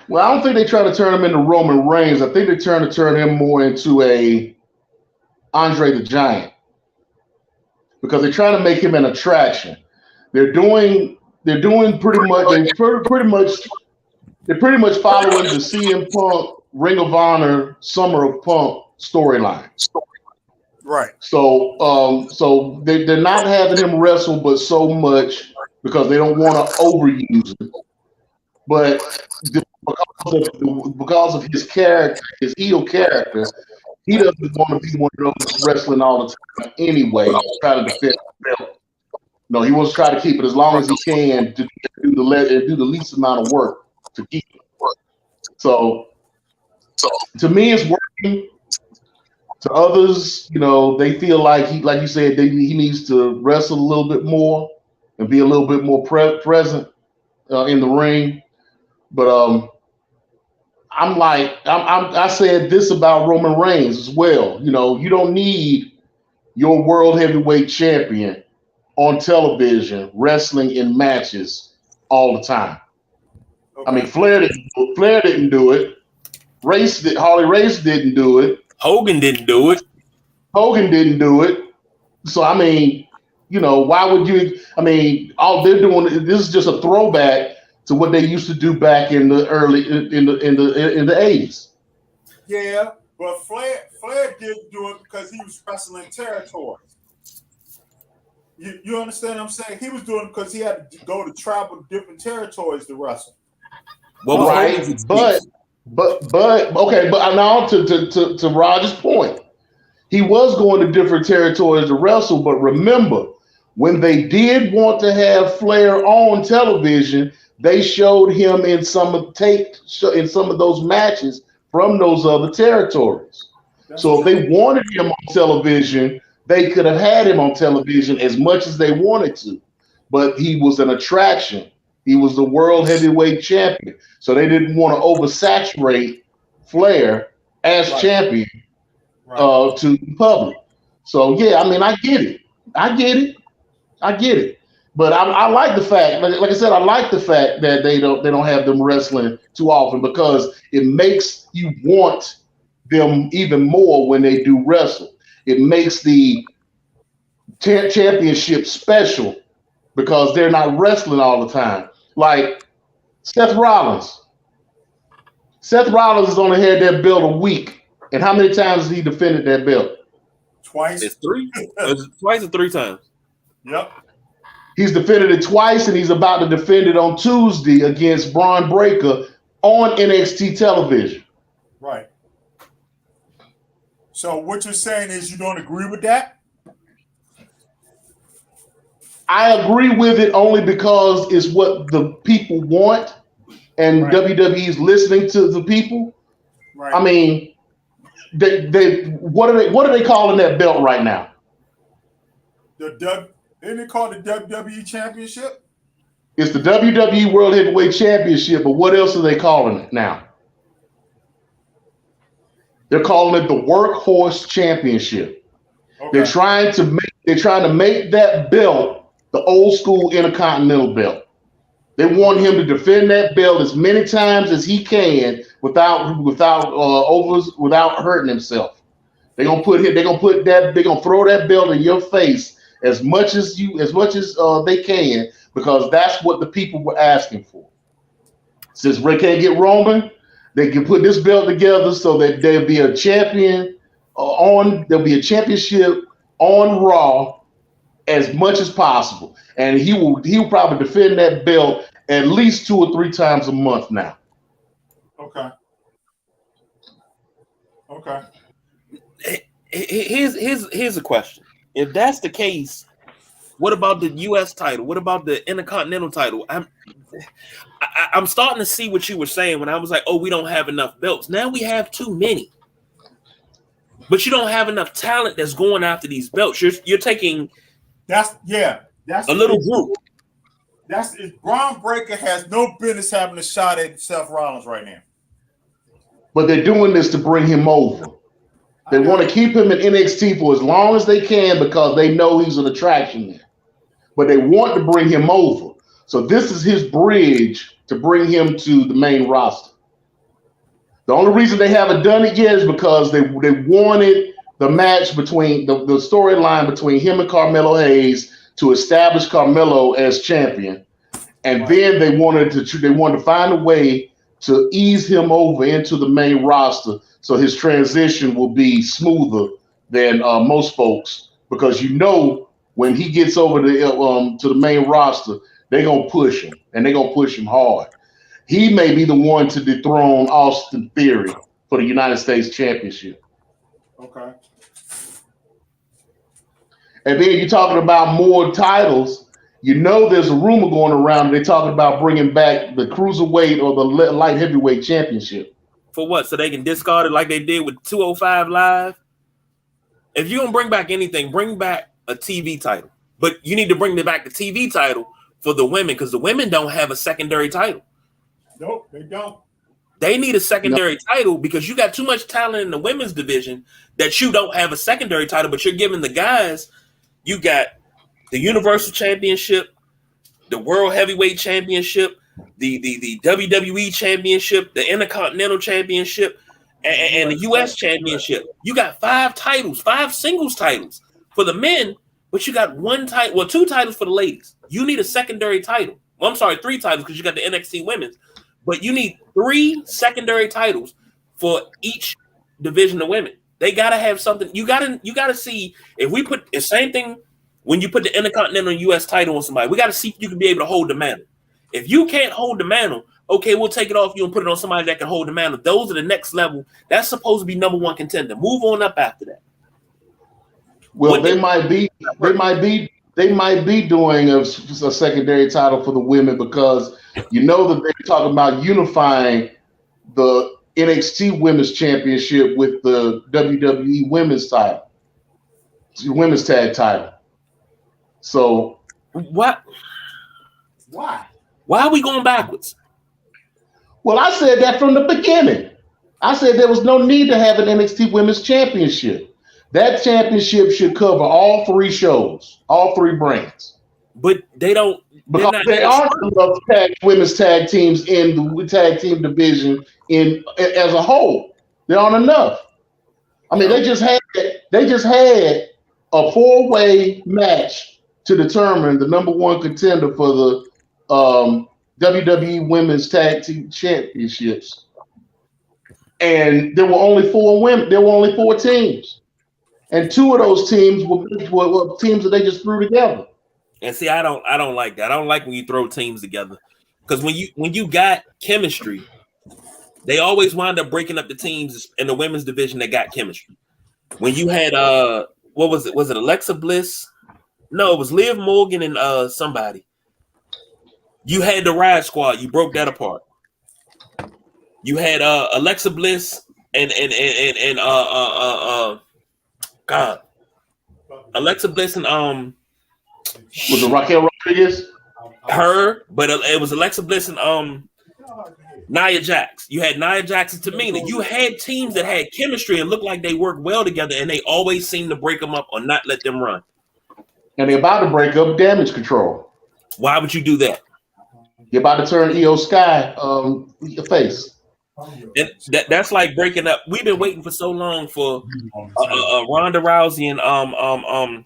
Well, I don't think they try to turn him into Roman Reigns. I think they trying to turn him more into a Andre the Giant because they're trying to make him an attraction. They're doing pretty much following the CM Punk Ring of Honor Summer of Punk storyline. Right. So they're not having him wrestle, but so much because they don't want to overuse him. But because of his character, his heel character, he doesn't want to be one of those wrestling all the time anyway, trying to defend the belt. No, he wants to try to keep it as long as he can to do the least amount of work to keep it. So to me, it's working. To others, you know, they feel like like you said, he needs to wrestle a little bit more and be a little bit more present in the ring. But I said this about Roman Reigns as well. You know, you don't need your world heavyweight champion on television wrestling in matches all the time. Okay. I mean, Flair didn't do it. Harley Race didn't do it. Hogan didn't do it. So I mean, you know, why would you? I mean, all they're doing this is just a throwback to what they used to do back in the early in the 80s. Yeah, but Flair didn't do it because he was wrestling territories. You understand what I'm saying? He was doing it because he had to go to travel to different territories to wrestle. Well, right, but okay, but now to Roger's point, he was going to different territories to wrestle. But remember, when they did want to have Flair on television, they showed him in some of those matches from those other territories. So if they wanted him on television, they could have had him on television as much as they wanted to. But he was an attraction. He was the world heavyweight champion. So they didn't want to oversaturate Flair as champion to the public. So, yeah, I mean, I get it. But I like the fact, like I said, I like the fact that they don't have them wrestling too often because it makes you want them even more when they do wrestle. It makes the championship special because they're not wrestling all the time. Like Seth Rollins. Seth Rollins has only had that belt a week. And how many times has he defended that belt? Twice. It's three. Twice or three times. Yep. He's defended it twice, and he's about to defend it on Tuesday against Braun Breaker on NXT television. Right. So what you're saying is you don't agree with that? I agree with it only because it's what the people want, and right. WWE is listening to the people. Right. I mean, what are they calling that belt right now? Isn't it called the WWE Championship? It's the WWE World Heavyweight Championship, but what else are they calling it now? They're calling it the Workhorse Championship. Okay. They're trying to make that belt the old school Intercontinental belt. They want him to defend that belt as many times as he can without hurting himself. They're gonna throw that belt in your face as much as they can, because that's what the people were asking for. Since Ray can't get Roman, they can put this belt together so that there'll be a champion there'll be a championship on Raw as much as possible, and he'll probably defend that belt at least 2 or 3 times a month now. Okay. Here's a question. If that's the case, what about the U.S. title? What about the Intercontinental title? I'm starting to see what you were saying when I was like, "Oh, we don't have enough belts." Now we have too many, but you don't have enough talent that's going after these belts. You're taking that's a little group. Braun Breaker has no business having a shot at Seth Rollins right now. But they're doing this to bring him over. They want to keep him in NXT for as long as they can because they know he's an attraction there. But they want to bring him over. So this is his bridge to bring him to the main roster. The only reason they haven't done it yet is because they wanted the match between the storyline between him and Carmelo Hayes to establish Carmelo as champion. And then they wanted to find a way to ease him over into the main roster so his transition will be smoother than most folks, because when he gets over to the main roster, they're going to push him, and they're going to push him hard. He may be the one to dethrone Austin Theory for the United States Championship. Okay. And then you're talking about more titles. There's a rumor going around. They're talking about bringing back the Cruiserweight or the Light Heavyweight Championship. For what? So they can discard it like they did with 205 Live? If you're going to bring back anything, bring back a TV title. But you need to bring back the TV title for the women, because the women don't have a secondary title. Nope, they don't. They need a secondary title because you got too much talent in the women's division that you don't have a secondary title, but you're giving the guys, you got the Universal Championship, the World Heavyweight Championship, the WWE Championship, the Intercontinental Championship, and the US Championship. You got 5 titles, 5 singles titles for the men, but you got 1 title, 2 titles for the ladies. You need a secondary title. Well, I'm sorry, 3 titles because you got the NXT Women's, but you need 3 secondary titles for each division of women. They gotta have something. You gotta see if we put the same thing when you put the Intercontinental US title on somebody. We gotta see if you can be able to hold the mantle. If you can't hold the mantle, okay, we'll take it off you and put it on somebody that can hold the mantle. Those are the next level. That's supposed to be number 1 contender. Move on up after that. Well, they might be doing a secondary title for the women because that they're talking about unifying the NXT Women's Championship with the WWE Women's title, Women's Tag title. So what? Why? Why are we going backwards? Well, I said that from the beginning. I said there was no need to have an NXT Women's Championship. That championship should cover all 3 shows, all 3 brands. But they don't. Because there aren't enough women's tag teams in the tag team division as a whole. There aren't enough. I mean, they just had a 4-way match to determine the number 1 contender for the WWE Women's Tag Team Championships, and there were only 4 women. There were only 4 teams, and 2 of those teams were teams that they just threw together. And see, I don't like that. I don't like when you throw teams together, because when you got chemistry, they always wind up breaking up the teams in the women's division that got chemistry. When you had what was it? Was it Alexa Bliss? No, it was Liv Morgan and somebody. You had the Riot Squad. You broke that apart. You had Alexa Bliss and God, Alexa Bliss and was it Raquel Rodriguez? Her, but it was Alexa Bliss and Nia Jax. You had Nia Jax and Tamina. You had teams that had chemistry and looked like they worked well together, and they always seemed to break them up or not let them run. And they're about to break up Damage Control. Why would you do that? You're about to turn Io Sky face. And that's like breaking up. We've been waiting for so long for Ronda Rousey and I'm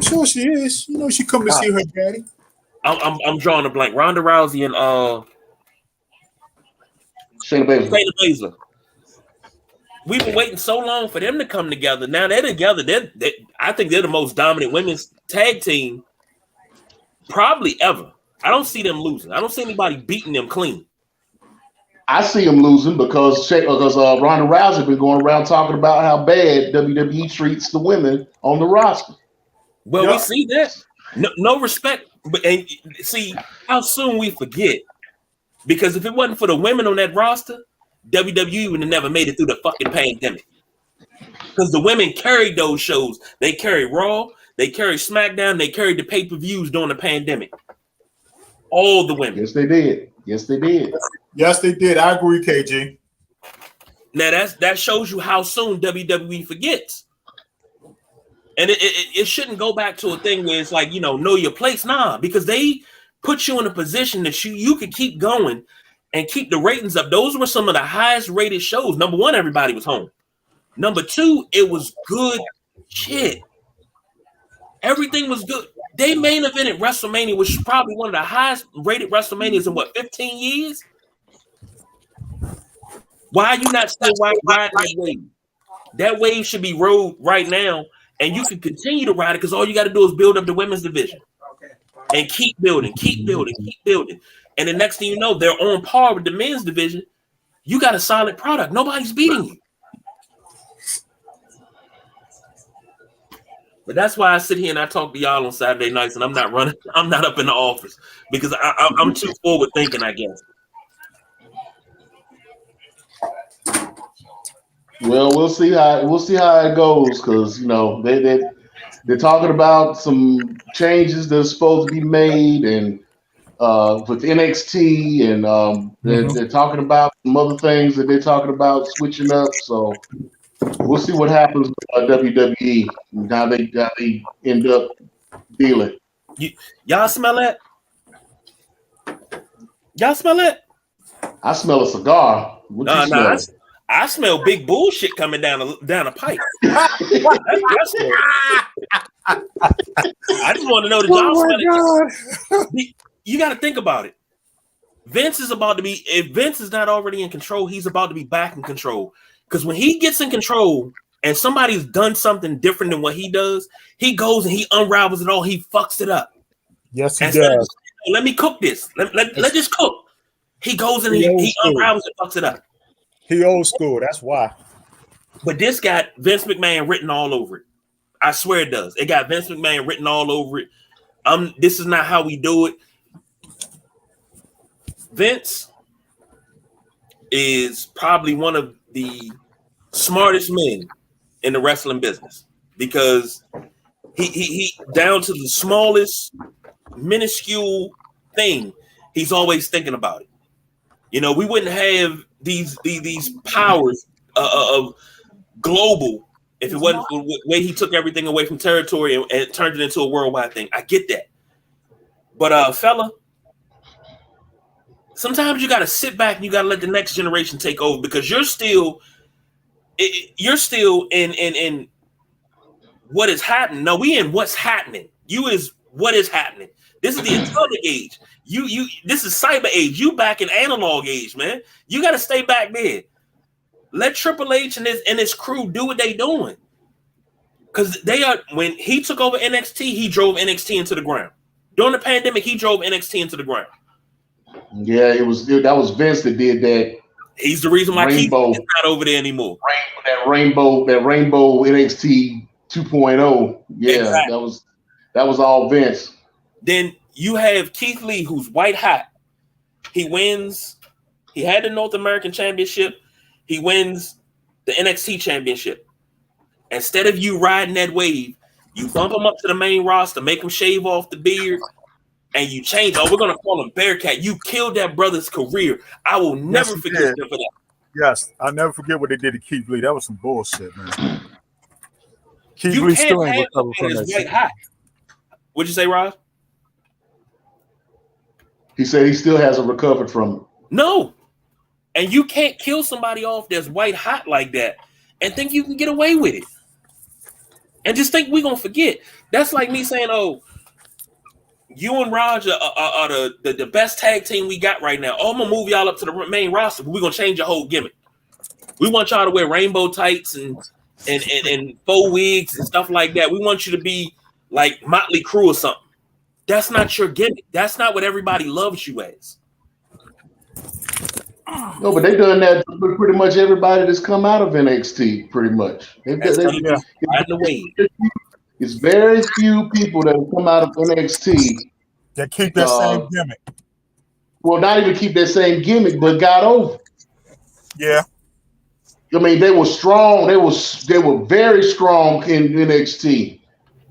sure she is. You know, she come to see her daddy. I'm drawing a blank. Ronda Rousey and Shayna Baszler. We've been waiting so long for them to come together. Now they're together. I think they're the most dominant women's tag team probably ever. I don't see them losing. I don't see anybody beating them clean. I see them losing because Ronda Rousey been going around talking about how bad WWE treats the women on the roster. Well, we see that. No respect. And see how soon we forget. Because if it wasn't for the women on that roster, WWE would have never made it through the fucking pandemic. Because the women carried those shows. They carried Raw, they carried SmackDown, they carried the pay-per-views during the pandemic. All the women. Yes, they did. Yes, they did. Yes, they did. I agree, KG. Now that shows you how soon WWE forgets. And it shouldn't go back to a thing where it's like, know your place. Nah, because they put you in a position that you could keep going and keep the ratings up. Those were some of the highest rated shows. Number one, everybody was home. Number two, it was good shit. Everything was good. They main evented WrestleMania, which is probably one of the highest rated WrestleManias in 15 years? Why are you not still riding that wave? That wave should be rode right now, and you can continue to ride it because all you got to do is build up the women's division and keep building. And the next thing you know, they're on par with the men's division. You got a solid product. Nobody's beating you. But that's why I sit here and I talk to y'all on Saturday nights, and I'm not running. I'm not up in the office because I'm too forward thinking, I guess. Well, we'll see how it goes because they're talking about some changes that's supposed to be made and with NXT and they're talking about some other things that they're talking about switching up. So we'll see what happens with WWE and how they end up dealing. Y'all smell that? Y'all smell it? I smell a cigar. What you smell? I smell big bullshit coming down a pipe. I just want to know that y'all smell it. You got to think about it. Vince is about to be, if Vince is not already in control, he's about to be back in control. Because when he gets in control and somebody's done something different than what he does, he goes and he unravels it all. He fucks it up. Yes, he does. Let me cook this. Let just cook. He goes and he unravels it, fucks it up. He old school. That's why. But this got Vince McMahon written all over it. I swear it does. It got Vince McMahon written all over it. This is not how we do it. Vince is probably one of the smartest men in the wrestling business because he down to the smallest minuscule thing, he's always thinking about it. We wouldn't have these powers of global if it wasn't for the way he took everything away from territory and turned it into a worldwide thing. I get that. But fella, sometimes you got to sit back and you got to let the next generation take over because you're still in what is happening. No, we in what's happening. You is what is happening. This is the atomic age. This is cyber age. You back in analog age, man. You got to stay back there. Let Triple H and his crew do what they doing. Because when he took over NXT, he drove NXT into the ground. During the pandemic, he drove NXT into the ground. Yeah, that was Vince that did that. He's the reason why Keith is not over there anymore. That rainbow NXT 2.0. Yeah, exactly. that was all Vince. Then you have Keith Lee, who's white hot. He wins. He had the North American Championship. He wins the NXT Championship. Instead of you riding that wave, you bump him up to the main roster, make him shave off the beard, and you change. Oh, we're going to call him Bearcat. You killed that brother's career. I will never forget him for that. Yes, I'll never forget what they did to Keith Lee. That was some bullshit, man. Keith Lee still ain't recovered from that shit. What'd you say, Rob? He said he still hasn't recovered from it. No. And you can't kill somebody off that's white hot like that and think you can get away with it. And just think we're going to forget. That's like me saying, oh, you and Raj are the best tag team we got right now. Oh, I'm going to move y'all up to the main roster, but we're going to change your whole gimmick. We want y'all to wear rainbow tights and faux wigs and stuff like that. We want you to be like Motley Crue or something. That's not your gimmick. That's not what everybody loves you as. No, but they've done that with pretty much everybody that's come out of NXT, pretty much. It's very few people that have come out of NXT that keep that same gimmick. Well, not even keep that same gimmick, but got over. Yeah. I mean, they were strong. They were very strong in NXT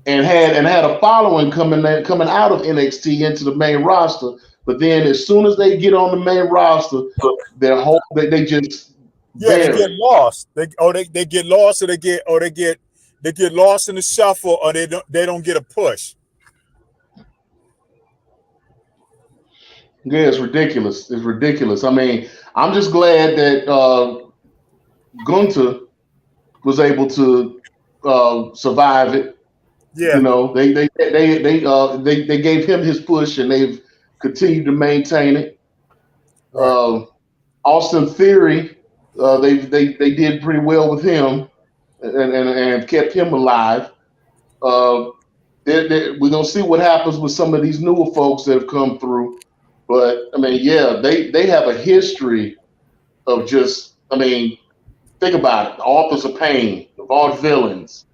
and had a following coming out of NXT into the main roster. But then, as soon as they get on the main roster, they just they get lost. They get lost, or they get lost in the shuffle, or they don't get a push. Yeah, it's ridiculous. It's ridiculous. I mean, I'm just glad that Gunther was able to survive it. Yeah, you know, they gave him his push, and they've continued to maintain it. Right. Austin Theory, they did pretty well with him, and kept him alive. We're gonna see what happens with some of these newer folks that have come through. But I mean, yeah, they have a history of just, I mean, think about it: the Authors of Pain, the Vaudevillains,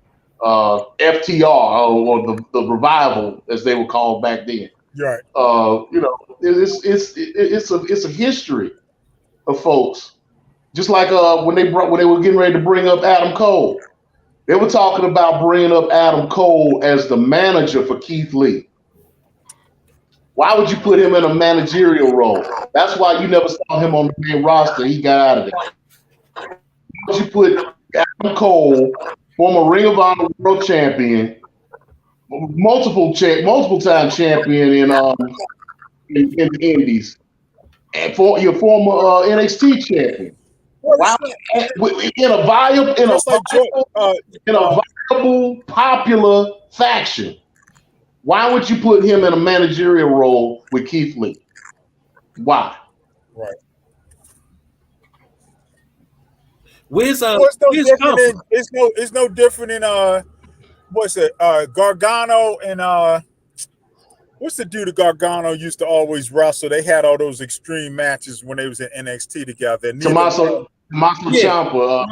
FTR, or the Revival, as they were called back then. Right. You know, it's a history of folks. Just like when they were getting ready to bring up Adam Cole, they were talking about bringing up Adam Cole as the manager for Keith Lee. Why would you put him in a managerial role? That's why you never saw him on the main roster. He got out of there. Why would you put Adam Cole, former Ring of Honor World Champion, multiple time champion in the Indies, and for your former NXT champion? Wow. In a viable, popular faction, why would you put him in a managerial role with Keith Lee? Why? Right. It's no different in what's it? Gargano and what's the dude that Gargano used to always wrestle? They had all those extreme matches when they was in NXT together. Tommaso Ciampa.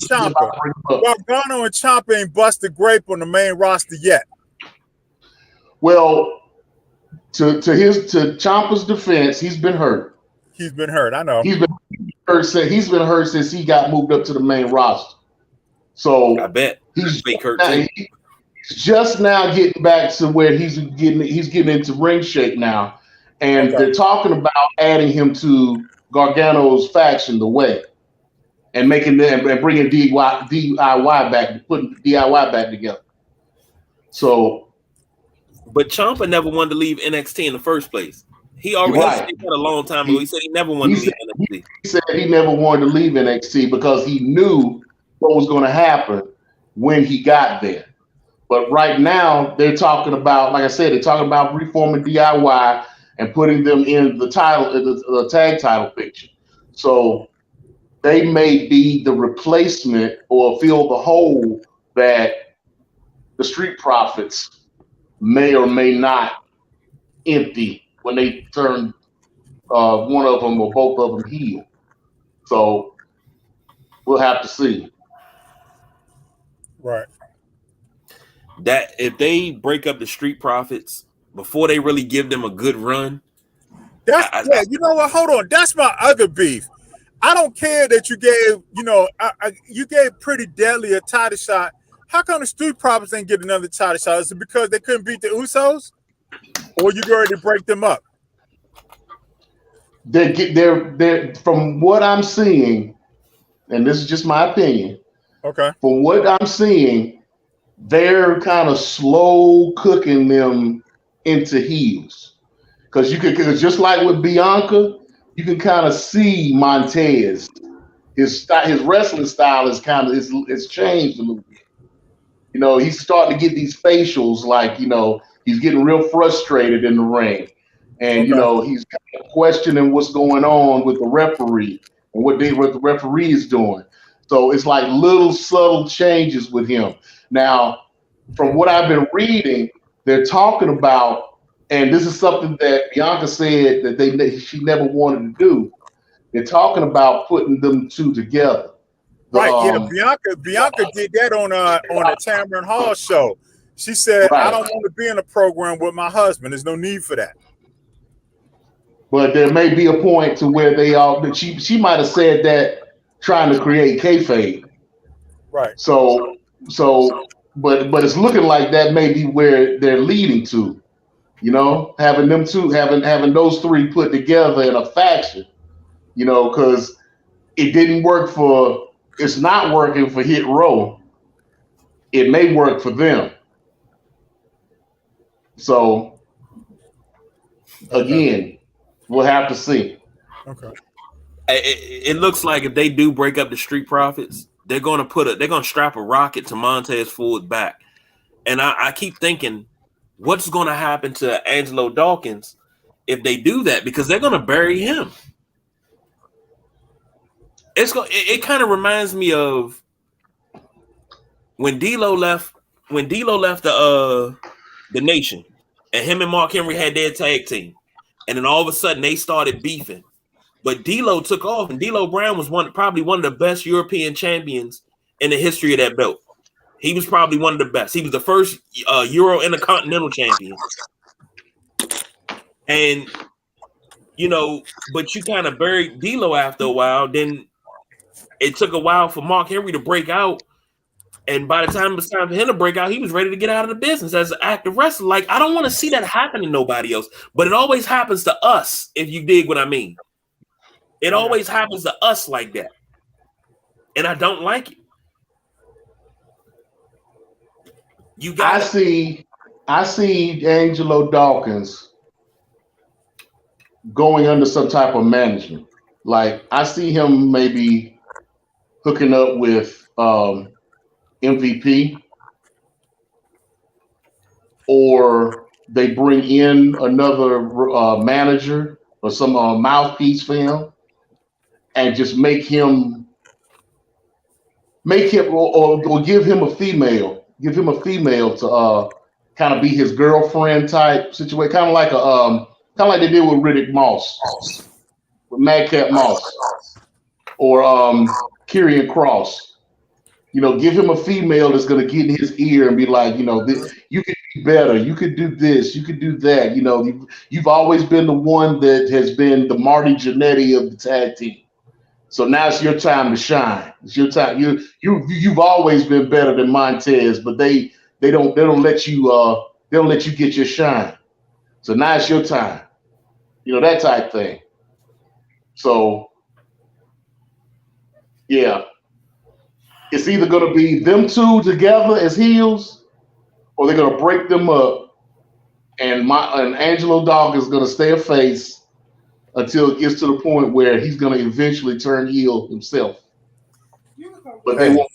Ciampa. Gargano and Ciampa ain't busted grape on the main roster yet. Well, to Ciampa's defense, he's been hurt. He's been hurt. I know. He's been hurt since he got moved up to the main roster. So I bet he's just now getting back to where he's getting into ring shape now, and they're talking about adding him to Gargano's faction, The Way, and making them and bringing DIY back, putting DIY back together. So. But Ciampa never wanted to leave NXT in the first place. He already said a long time ago. He said he never wanted to leave NXT. He said he never wanted to leave NXT because he knew what was going to happen when he got there. But right now, they're talking about, like I said, they're talking about reforming DIY and putting them in the tag title picture. So they may be the replacement or fill the hole that the Street Profits may or may not empty when they turn one of them or both of them heel. So we'll have to see. Right. That if they break up the Street Profits before they really give them a good run, You know what? Hold on. That's my other beef. I don't care that you gave, you gave Pretty Deadly a title shot. How come the Street Profits ain't get another title shot? Is it because they couldn't beat the Usos, or you already break them up? They're from what I'm seeing, and this is just my opinion. Okay. From what I'm seeing, they're kind of slow cooking them into heels. Because just like with Bianca, you can kind of see Montez. His wrestling style is it's changed a little bit. He's starting to get these facials, like he's getting real frustrated in the ring, and he's kind of questioning what's going on with the referee and what the referee is doing. So it's like little subtle changes with him. Now, from what I've been reading, they're talking about, and this is something that Bianca said that she never wanted to do. They're talking about putting them two together. Right, Bianca did that on the Tamron Hall show. She said, right. I don't want to be in a program with my husband. There's no need for that. But there may be a point to where she might have said that trying to create kayfabe. Right. So but it's looking like that may be where they're leading to, having them two, having those three put together in a faction, because it didn't work it's not working for Hit Row. It may work for them. So again, we'll have to see. Okay. It looks like if they do break up the Street Profits, they're going to strap a rocket to Montez Ford's back. And I keep thinking, what's going to happen to Angelo Dawkins if they do that? Because they're going to bury him. It kind of reminds me of when D'Lo left the Nation, and him and Mark Henry had their tag team, and then all of a sudden they started beefing. But D'Lo took off, and D'Lo Brown was probably one of the best European champions in the history of that belt. He was probably one of the best. He was the first Euro Intercontinental champion. And, but you kind of buried D'Lo after a while. Then it took a while for Mark Henry to break out. And by the time it was time for him to break out, he was ready to get out of the business as an active wrestler. Like, I don't want to see that happen to nobody else. But it always happens to us, if you dig what I mean. It always happens to us like that. And I don't like it. I see Angelo Dawkins going under some type of management. Like, I see him maybe hooking up with MVP, or they bring in another manager or some mouthpiece for him, and just make him or give him a female. Give him a female to kind of be his girlfriend type situation, kind of like they did with Riddick Moss, with Madcap Moss, or Karrion Kross. Give him a female that's going to get in his ear and be like, you could be better, you could do this, you could do that. You've always been the one that has been the Marty Jannetty of the tag team. So now it's your time to shine. It's your time. You've always been better than Montez, but they don't let you get your shine. So now it's your time. That type thing. So yeah, it's either going to be them two together as heels, or they're going to break them up, and Angelo Dawkins is going to stay a face until it gets to the point where he's going to eventually turn heel himself. But they won't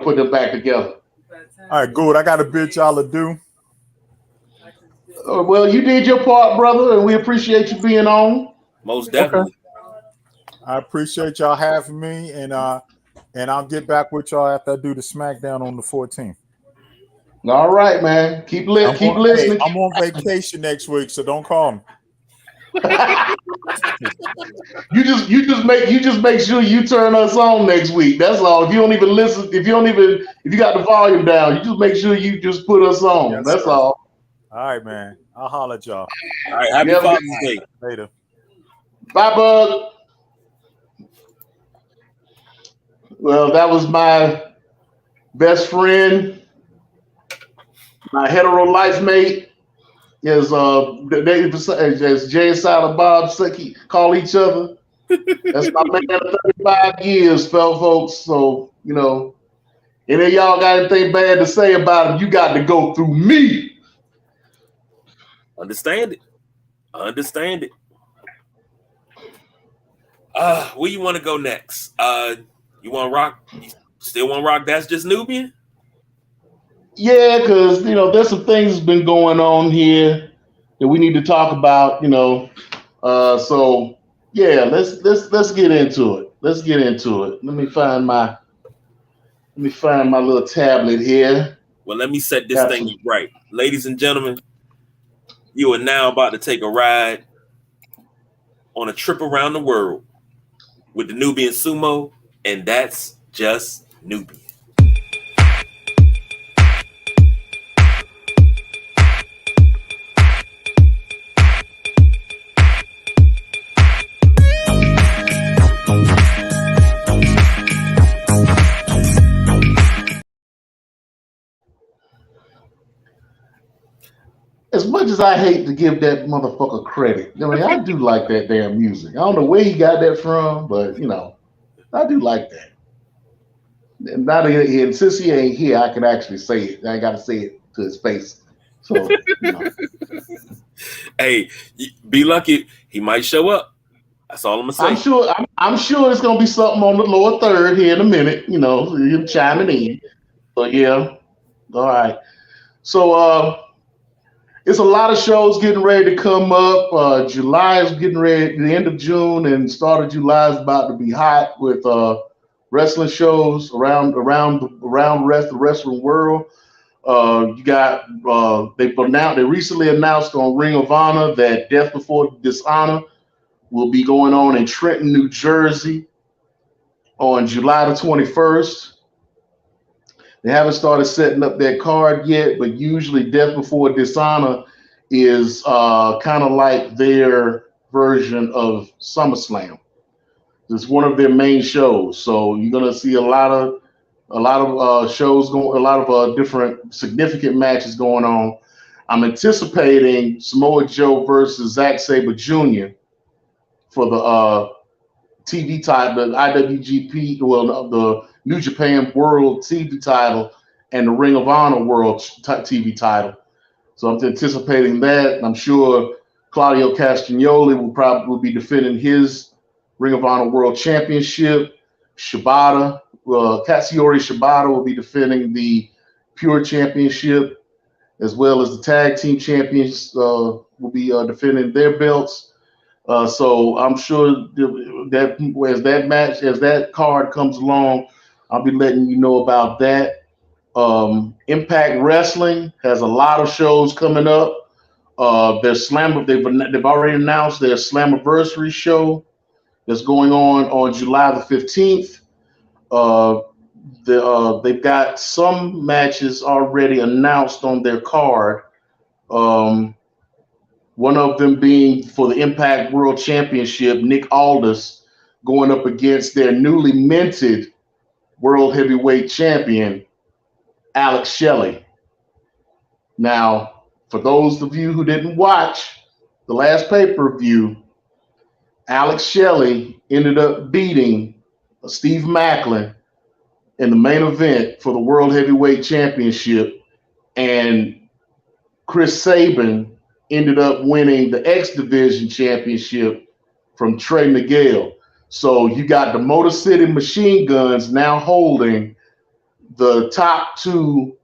put them back together. All right, good. I got a bit y'all to do. Well, you did your part, brother, and we appreciate you being on. Most definitely. Okay. I appreciate y'all having me, and I'll get back with y'all after I do the SmackDown on the 14th. All right, man. Keep listening. I'm on vacation next week, so don't call me. You just make sure you turn us on next week. That's all. If you don't even listen, if you got the volume down, you just make sure you just put us on. Yes, That's sir. all. All right, man. I'll holler at y'all. All right, happy Father's Day. Later. Bye, Bug. Well, that was my best friend, my hetero life mate. As Jay and Silent Bob call each other. That's my man of 35 years, folks. So, any of y'all got anything bad to say about him, you got to go through me. Understand it. Where you want to go next? You want to rock? You still want to rock? That's just Nubian. Yeah, because there's some things that's been going on here that we need to talk about. So yeah, let's get into it. Let me find my little tablet here. Well, let me set this thing right, ladies and gentlemen. You are now about to take a ride on a trip around the world with the Nubian Sumo, and that's just Nubian. As much as I hate to give that motherfucker credit, I do like that damn music. I don't know where he got that from, but I do like that. And since he ain't here, I can actually say it. I got to say it to his face. So, Hey, be lucky. He might show up. That's all I'm gonna say. I'm sure it's gonna be something on the lower third here in a minute. Him chiming in. But yeah, all right. So it's a lot of shows getting ready to come up. July is getting ready. The end of June and start of July is about to be hot with wrestling shows around the wrestling world. You got they recently announced on Ring of Honor that Death Before Dishonor will be going on in Trenton, New Jersey on July the 21st. They haven't started setting up their card yet, but usually Death Before Dishonor is kind of like their version of SummerSlam. It's one of their main shows, so you're gonna see a lot of shows going, a lot of different significant matches going on. I'm anticipating Samoa Joe versus Zack Sabre Jr. for the TV title, the IWGP, the New Japan World TV title, and the Ring of Honor World TV title. So I'm anticipating that. And I'm sure Claudio Castagnoli will be defending his Ring of Honor World Championship. Katsuyori Shibata will be defending the Pure Championship, as well as the Tag Team Champions will be defending their belts. So I'm sure that as that card comes along, I'll be letting you know about that. Impact Wrestling has a lot of shows coming up. They've already announced their Slammiversary show that's going on July the 15th. They've got some matches already announced on their card. One of them being for the Impact World Championship, Nick Aldis going up against their newly minted World Heavyweight Champion, Alex Shelley. Now, for those of you who didn't watch the last pay-per-view, Alex Shelley ended up beating Steve Macklin in the main event for the World Heavyweight Championship, and Chris Sabin ended up winning the X Division Championship from Trey Miguel. So you got the Motor City Machine Guns now holding the top two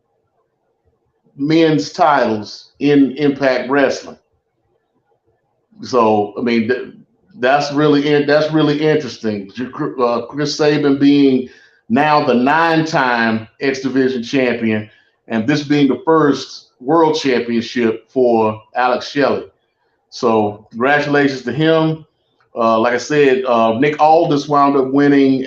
men's titles in Impact Wrestling. So I mean that's really interesting. Chris Sabin being now the 9-time X Division champion, and this being the first world championship for Alex Shelley. So congratulations to him. Like I said, Nick Aldis wound up winning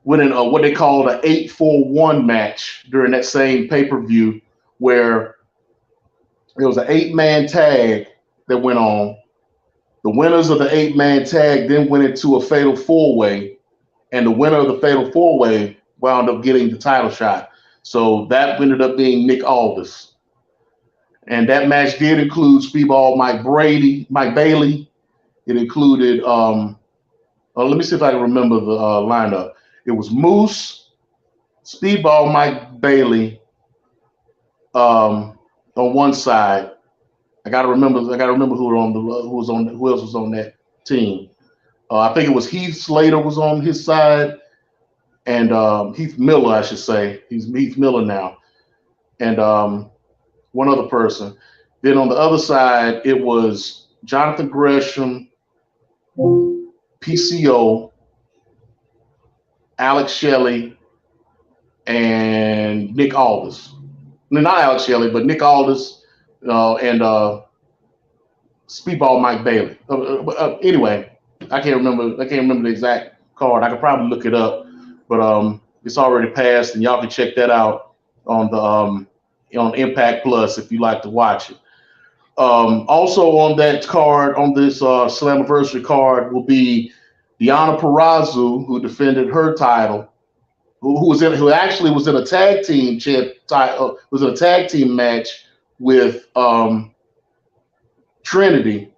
what they called an 8-4-1 match during that same pay-per-view, where it was an 8-man tag that went on. The winners of the 8-man tag then went into a fatal 4-way, and the winner of the fatal 4-way wound up getting the title shot. So that ended up being Nick Aldis. And that match did include Speedball Mike Bailey. It included, let me see if I can remember the lineup. It was Moose, Speedball Mike Bailey on one side. I gotta remember who else was on that team. I think it was Heath Slater was on his side, and Heath Miller, I should say. He's Heath Miller now, and one other person. Then on the other side, it was Jonathan Gresham, PCO, Alex Shelley, and Nick Aldis. No, not Alex Shelley, but Nick Aldis and Speedball Mike Bailey. Anyway, I can't remember the exact card. I could probably look it up, but it's already passed, and y'all can check that out on the on Impact Plus if you like to watch it. Also on that card, on this Slammiversary card, will be Deonna Purrazzo, who defended her title, who actually was in a tag team was in a tag team match with Trinity,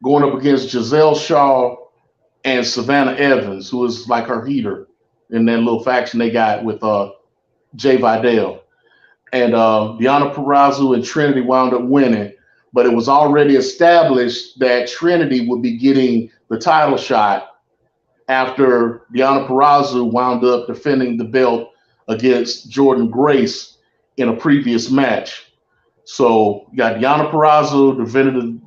going up against Giselle Shaw and Savannah Evans, who is like her heater in that little faction they got with Jay Vidal. And Deonna Purrazzo and Trinity wound up winning, but it was already established that Trinity would be getting the title shot after Deonna Purrazzo wound up defending the belt against Jordan Grace in a previous match. So you got Deonna Purrazzo defended the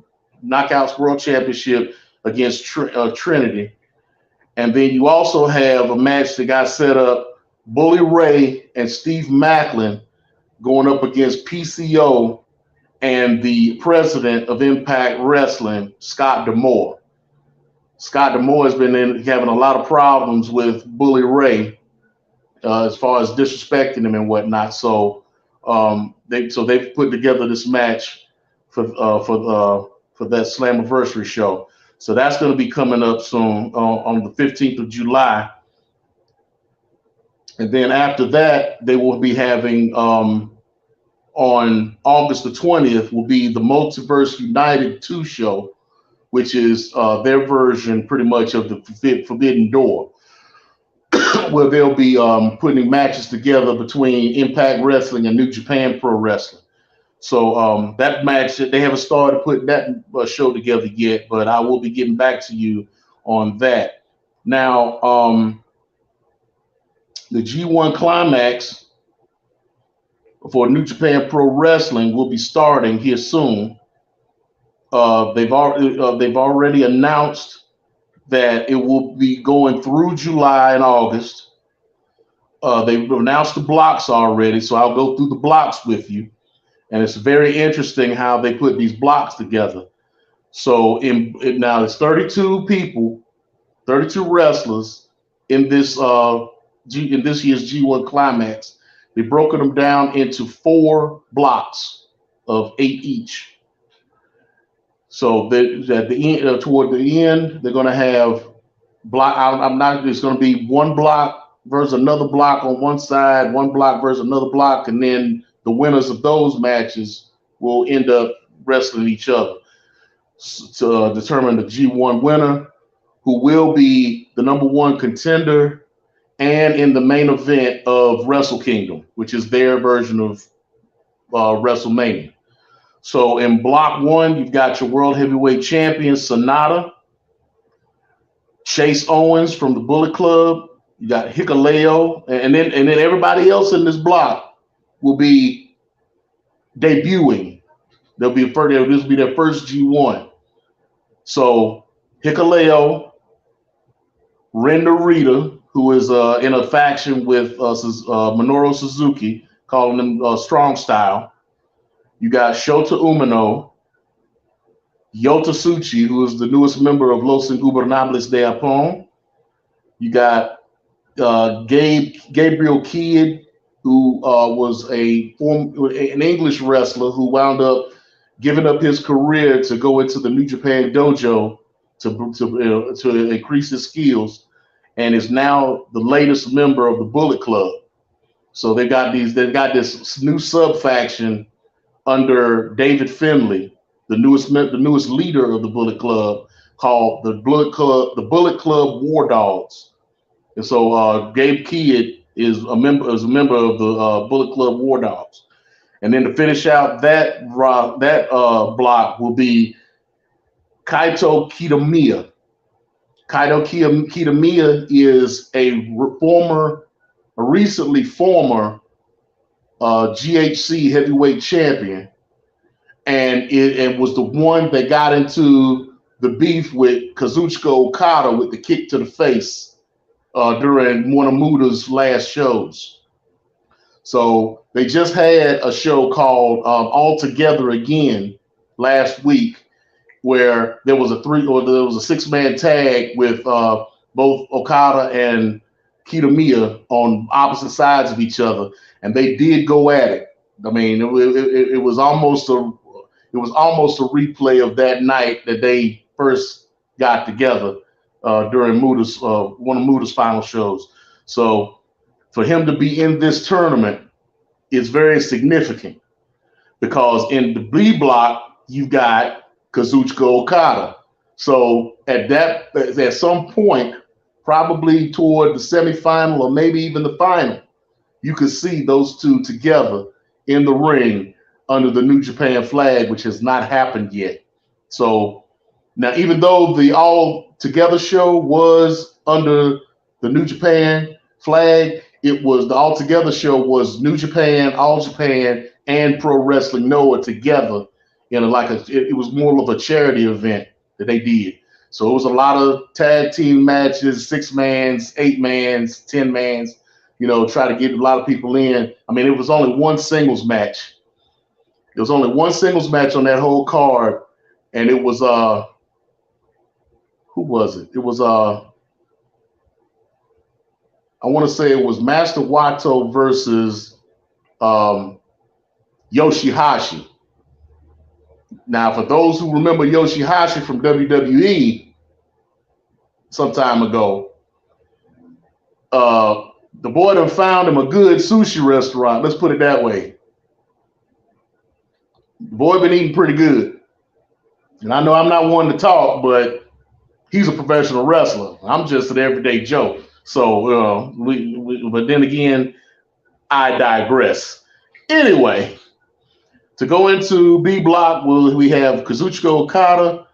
Knockouts World Championship against Trinity. And then you also have a match that got set up, Bully Ray and Steve Macklin going up against PCO and the president of Impact Wrestling, Scott D'Amore. Scott D'Amore has been having a lot of problems with Bully Ray as far as disrespecting him and whatnot. So they've put together this match for that Slammiversary show. So that's going to be coming up soon on the 15th of July. And then after that, they will be having on August the 20th will be the Multiverse United 2 show, which is their version pretty much of the Forbidden Door, where they'll be putting matches together between Impact Wrestling and New Japan Pro Wrestling. So that match, they haven't started putting that show together yet, but I will be getting back to you on that. Now, the G1 Climax for New Japan Pro Wrestling will be starting here soon. They've already announced that it will be going through July and August. They've announced the blocks already, so I'll go through the blocks with you. And it's very interesting how they put these blocks together. So now there's 32 people, 32 wrestlers in this year's G1 Climax. They've broken them down into 4 blocks of 8 each. So at the end, toward the end, they're going to have block. It's going to be one block versus another block on one side, one block versus another block, and then the winners of those matches will end up wrestling each other to determine the G1 winner, who will be the #1 contender and in the main event of Wrestle Kingdom, which is their version of WrestleMania. So in block 1, you've got your World Heavyweight Champion, Sonata, Chase Owens from the Bullet Club. You got Hikuleo, and then everybody else in this block will be debuting. This will be their first G1. So Hikuleo, Ren Narita, who is in a faction with Minoru Suzuki, calling him Strong Style. You got Shota Umino, Yota Tsuchi, who is the newest member of Los Ingobernables de Japón. You got Gabriel Kidd, who was an English wrestler who wound up giving up his career to go into the New Japan dojo to increase his skills, and is now the latest member of the Bullet Club. So they've got this new sub faction under David Finlay, the newest leader of the Bullet Club, called the Bullet Club War Dogs. And so Gabe Kidd is a member of the Bullet Club War Dogs. And then to finish out that block will be Kaito Kitamiya. Kaito Kitamiya is a recently former GHC heavyweight champion, and it was the one that got into the beef with Kazuchika Okada with the kick to the face during one of Muda's last shows. So they just had a show called All Together Again last week, where there was a 6-man tag with both Okada and Kitamiya on opposite sides of each other, and they did go at it. I mean, it was almost a replay of that night that they first got together during one of Muda's final shows. So for him to be in this tournament is very significant, because in the B block you've got Kazuchika Okada. So at some point, probably toward the semifinal or maybe even the final, you could see those two together in the ring under the New Japan flag, which has not happened yet. So now, even though the All Together show was under the New Japan flag, the All Together show was New Japan, All Japan, and Pro Wrestling Noah together it was more of a charity event that they did. So it was a lot of tag team matches, 6-mans, 8-mans, 10-mans, try to get a lot of people in. I mean, it was only one singles match. There was only one singles match on that whole card, and it was who was it? It was I want to say it was Master Wato versus Yoshihashi. Now, for those who remember Yoshihashi from WWE some time ago, the boy done found him a good sushi restaurant. Let's put it that way. The boy been eating pretty good. And I know I'm not one to talk, but he's a professional wrestler. I'm just an everyday Joe. So, but then again, I digress. Anyway, to go into B block, we have Kazuchika Okada,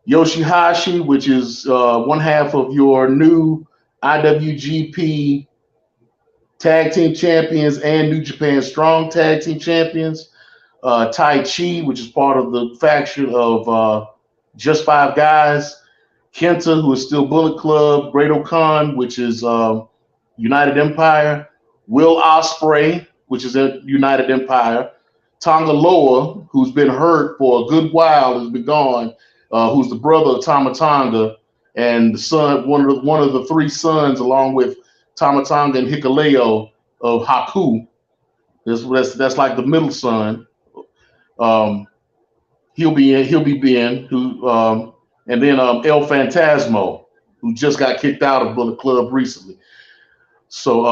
Yoshihashi, which is one half of your new IWGP Tag Team Champions and New Japan Strong Tag Team Champions. Tai Chi, which is part of the faction of Just Five Guys. Kenta, who is still Bullet Club. Great-O-Khan, which is United Empire. Will Ospreay, which is in United Empire. Tonga Loa, who's been hurt for a good while, has been gone, who's the brother of Tama Tonga, and the son, one of the three sons, along with Tama Tonga and Hikuleo of Haku. That's like the middle son. He'll be Ben, who and then El Phantasmo, who just got kicked out of Bullet Club recently. So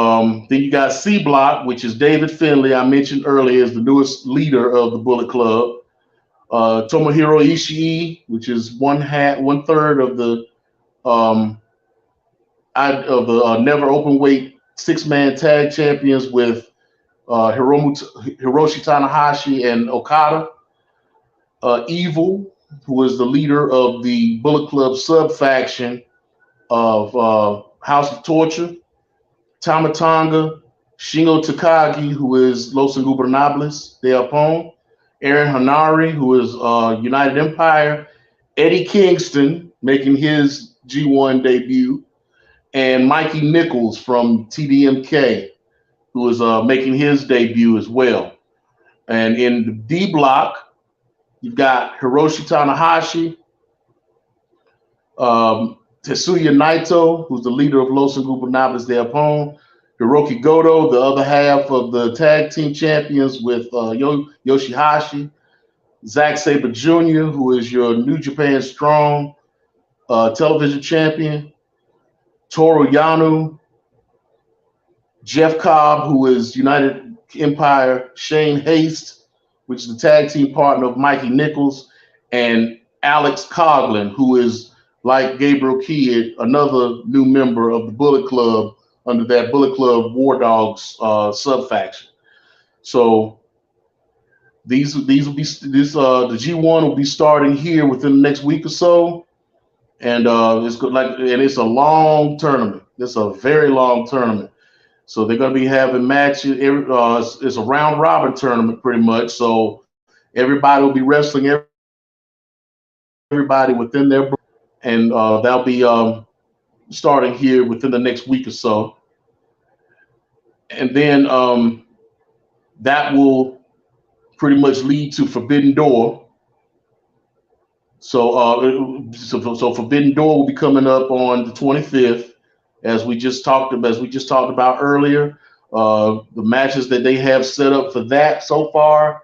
then you got C Block, which is David Finlay, I mentioned earlier, is the newest leader of the Bullet Club. Tomohiro Ishii, which is one third of the never open weight 6-man tag champions with Hiroshi Tanahashi and Okada. Evil, who is the leader of the Bullet Club sub faction of House of Torture. Tama Tonga, Shingo Takagi, who is Los Ingobernables de Japón. Aaron Hanari, who is United Empire. Eddie Kingston, making his G1 debut. and Mikey Nichols from TDMK, who is making his debut as well. And in the D block, you've got Hiroshi Tanahashi, Tetsuya Naito, who's the leader of Los Ingobernables de Japón, Hiroki Goto, the other half of the tag team champions with Yoshihashi, Zack Sabre Jr., who is your New Japan Strong television champion, Toru Yano, Jeff Cobb, who is United Empire, Shane Haste, which is the tag team partner of Mikey Nichols, and Alex Coughlin, who is, like Gabriel Kidd, another new member of the Bullet Club under that Bullet Club War Dogs sub-faction. So these will be the G1 will be starting here within the next week or so, and it's a long tournament. It's a very long tournament. So they're going to be having matches. It's a round robin tournament pretty much. So everybody will be wrestling everybody within their, and that'll be starting here within the next week or so. And then that will pretty much lead to Forbidden Door. So Forbidden Door will be coming up on the 25th, as we just talked about earlier. The matches that they have set up for that so far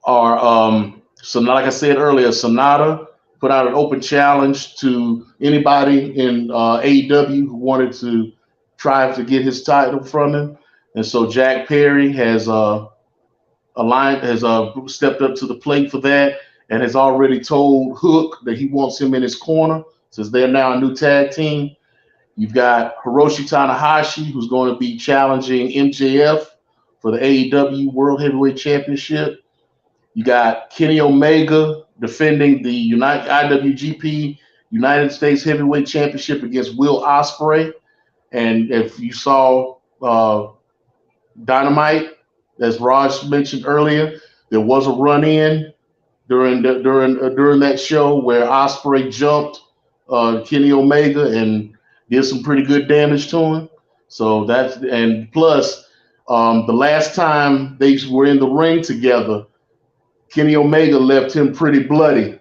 are so like I said earlier, Sonata put out an open challenge to anybody in AEW who wanted to try to get his title from him, and so Jack Perry has stepped up to the plate for that, and has already told Hook that he wants him in his corner, since they're now a new tag team. You've got Hiroshi Tanahashi, who's going to be challenging MJF for the AEW World Heavyweight Championship. You got Kenny Omega defending the IWGP United States Heavyweight Championship against Will Ospreay. And if you saw Dynamite, as Raj mentioned earlier, there was a run-in during that show where Ospreay jumped Kenny Omega and did some pretty good damage to him. So plus the last time they were in the ring together, Kenny Omega left him pretty bloody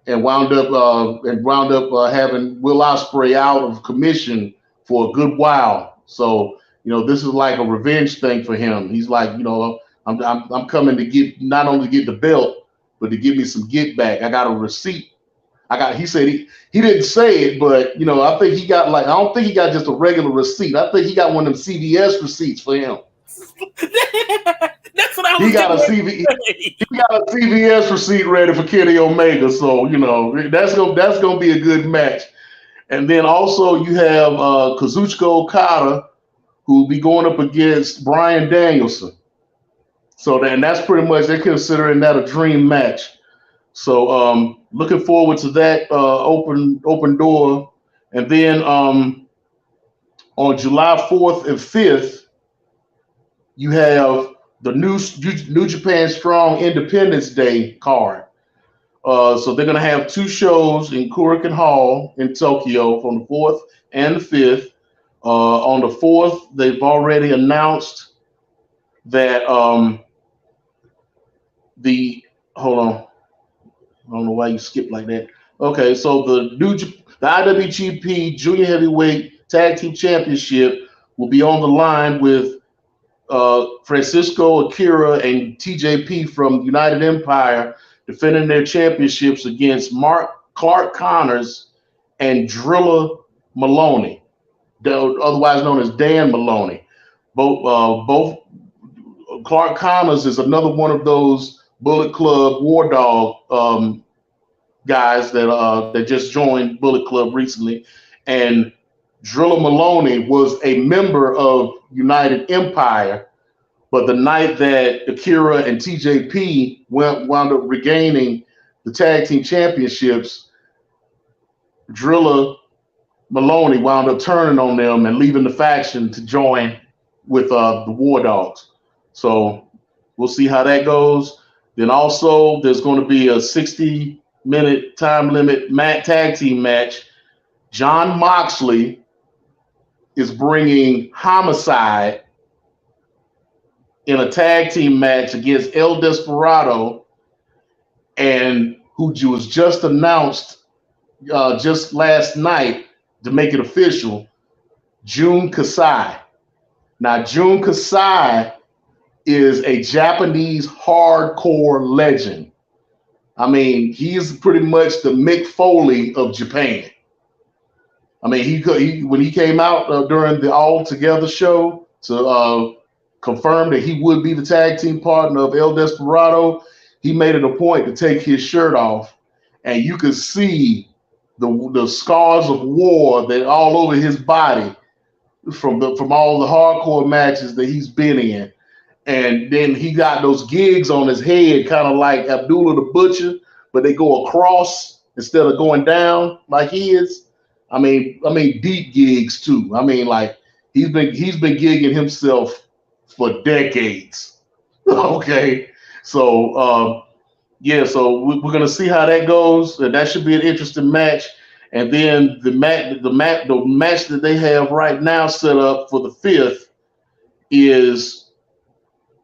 and wound up having Will Ospreay out of commission for a good while. So this is like a revenge thing for him. He's like, I'm coming to get, not only get the belt, but to give me some get back. I got a receipt. He said he didn't say it, but I think he got I don't think he got just a regular receipt. I think he got one of them CVS receipts for him. That's what I was. He got a CVS receipt ready for Kenny Omega, so that's gonna be a good match. And then also you have Kazuchika Okada, who will be going up against Bryan Danielson. So that's pretty much, they're considering that a dream match. So looking forward to that open door. And then on July 4th and 5th, you have the New Japan Strong Independence Day card. So they're going to have two shows in Korakuen Hall in Tokyo from the 4th and the 5th. On the 4th, they've already announced that hold on. I don't know why you skipped like that. Okay, so the IWGP Junior Heavyweight Tag Team Championship will be on the line with Francisco Akira and TJP from United Empire defending their championships against Clark Connors and Drilla Maloney, otherwise known as Dan Maloney. Both Clark Connors is another one of those Bullet Club War Dog guys that just joined Bullet Club recently, and Drilla Maloney was a member of United Empire, but the night that Akira and TJP wound up regaining the tag team championships, Drilla Maloney wound up turning on them and leaving the faction to join with the War Dogs. So we'll see how that goes. Then also there's going to be a 60-minute time limit tag team match John Moxley is bringing Homicide in a tag team match against El Desperado, and who was just announced just last night to make it official, Jun Kasai. Now, Jun Kasai is a Japanese hardcore legend. I mean, he's pretty much the Mick Foley of Japan. I mean, he when he came out during the All Together show to confirm that he would be the tag team partner of El Desperado, he made it a point to take his shirt off, and you could see the scars of war that all over his body from all the hardcore matches that he's been in. And then he got those gigs on his head, kind of like Abdullah the Butcher, but they go across instead of going down like he is. I mean, deep gigs too. I mean, like he's been gigging himself for decades. Okay, so so we're gonna see how that goes, and that should be an interesting match. And then the match that they have right now set up for the 5th is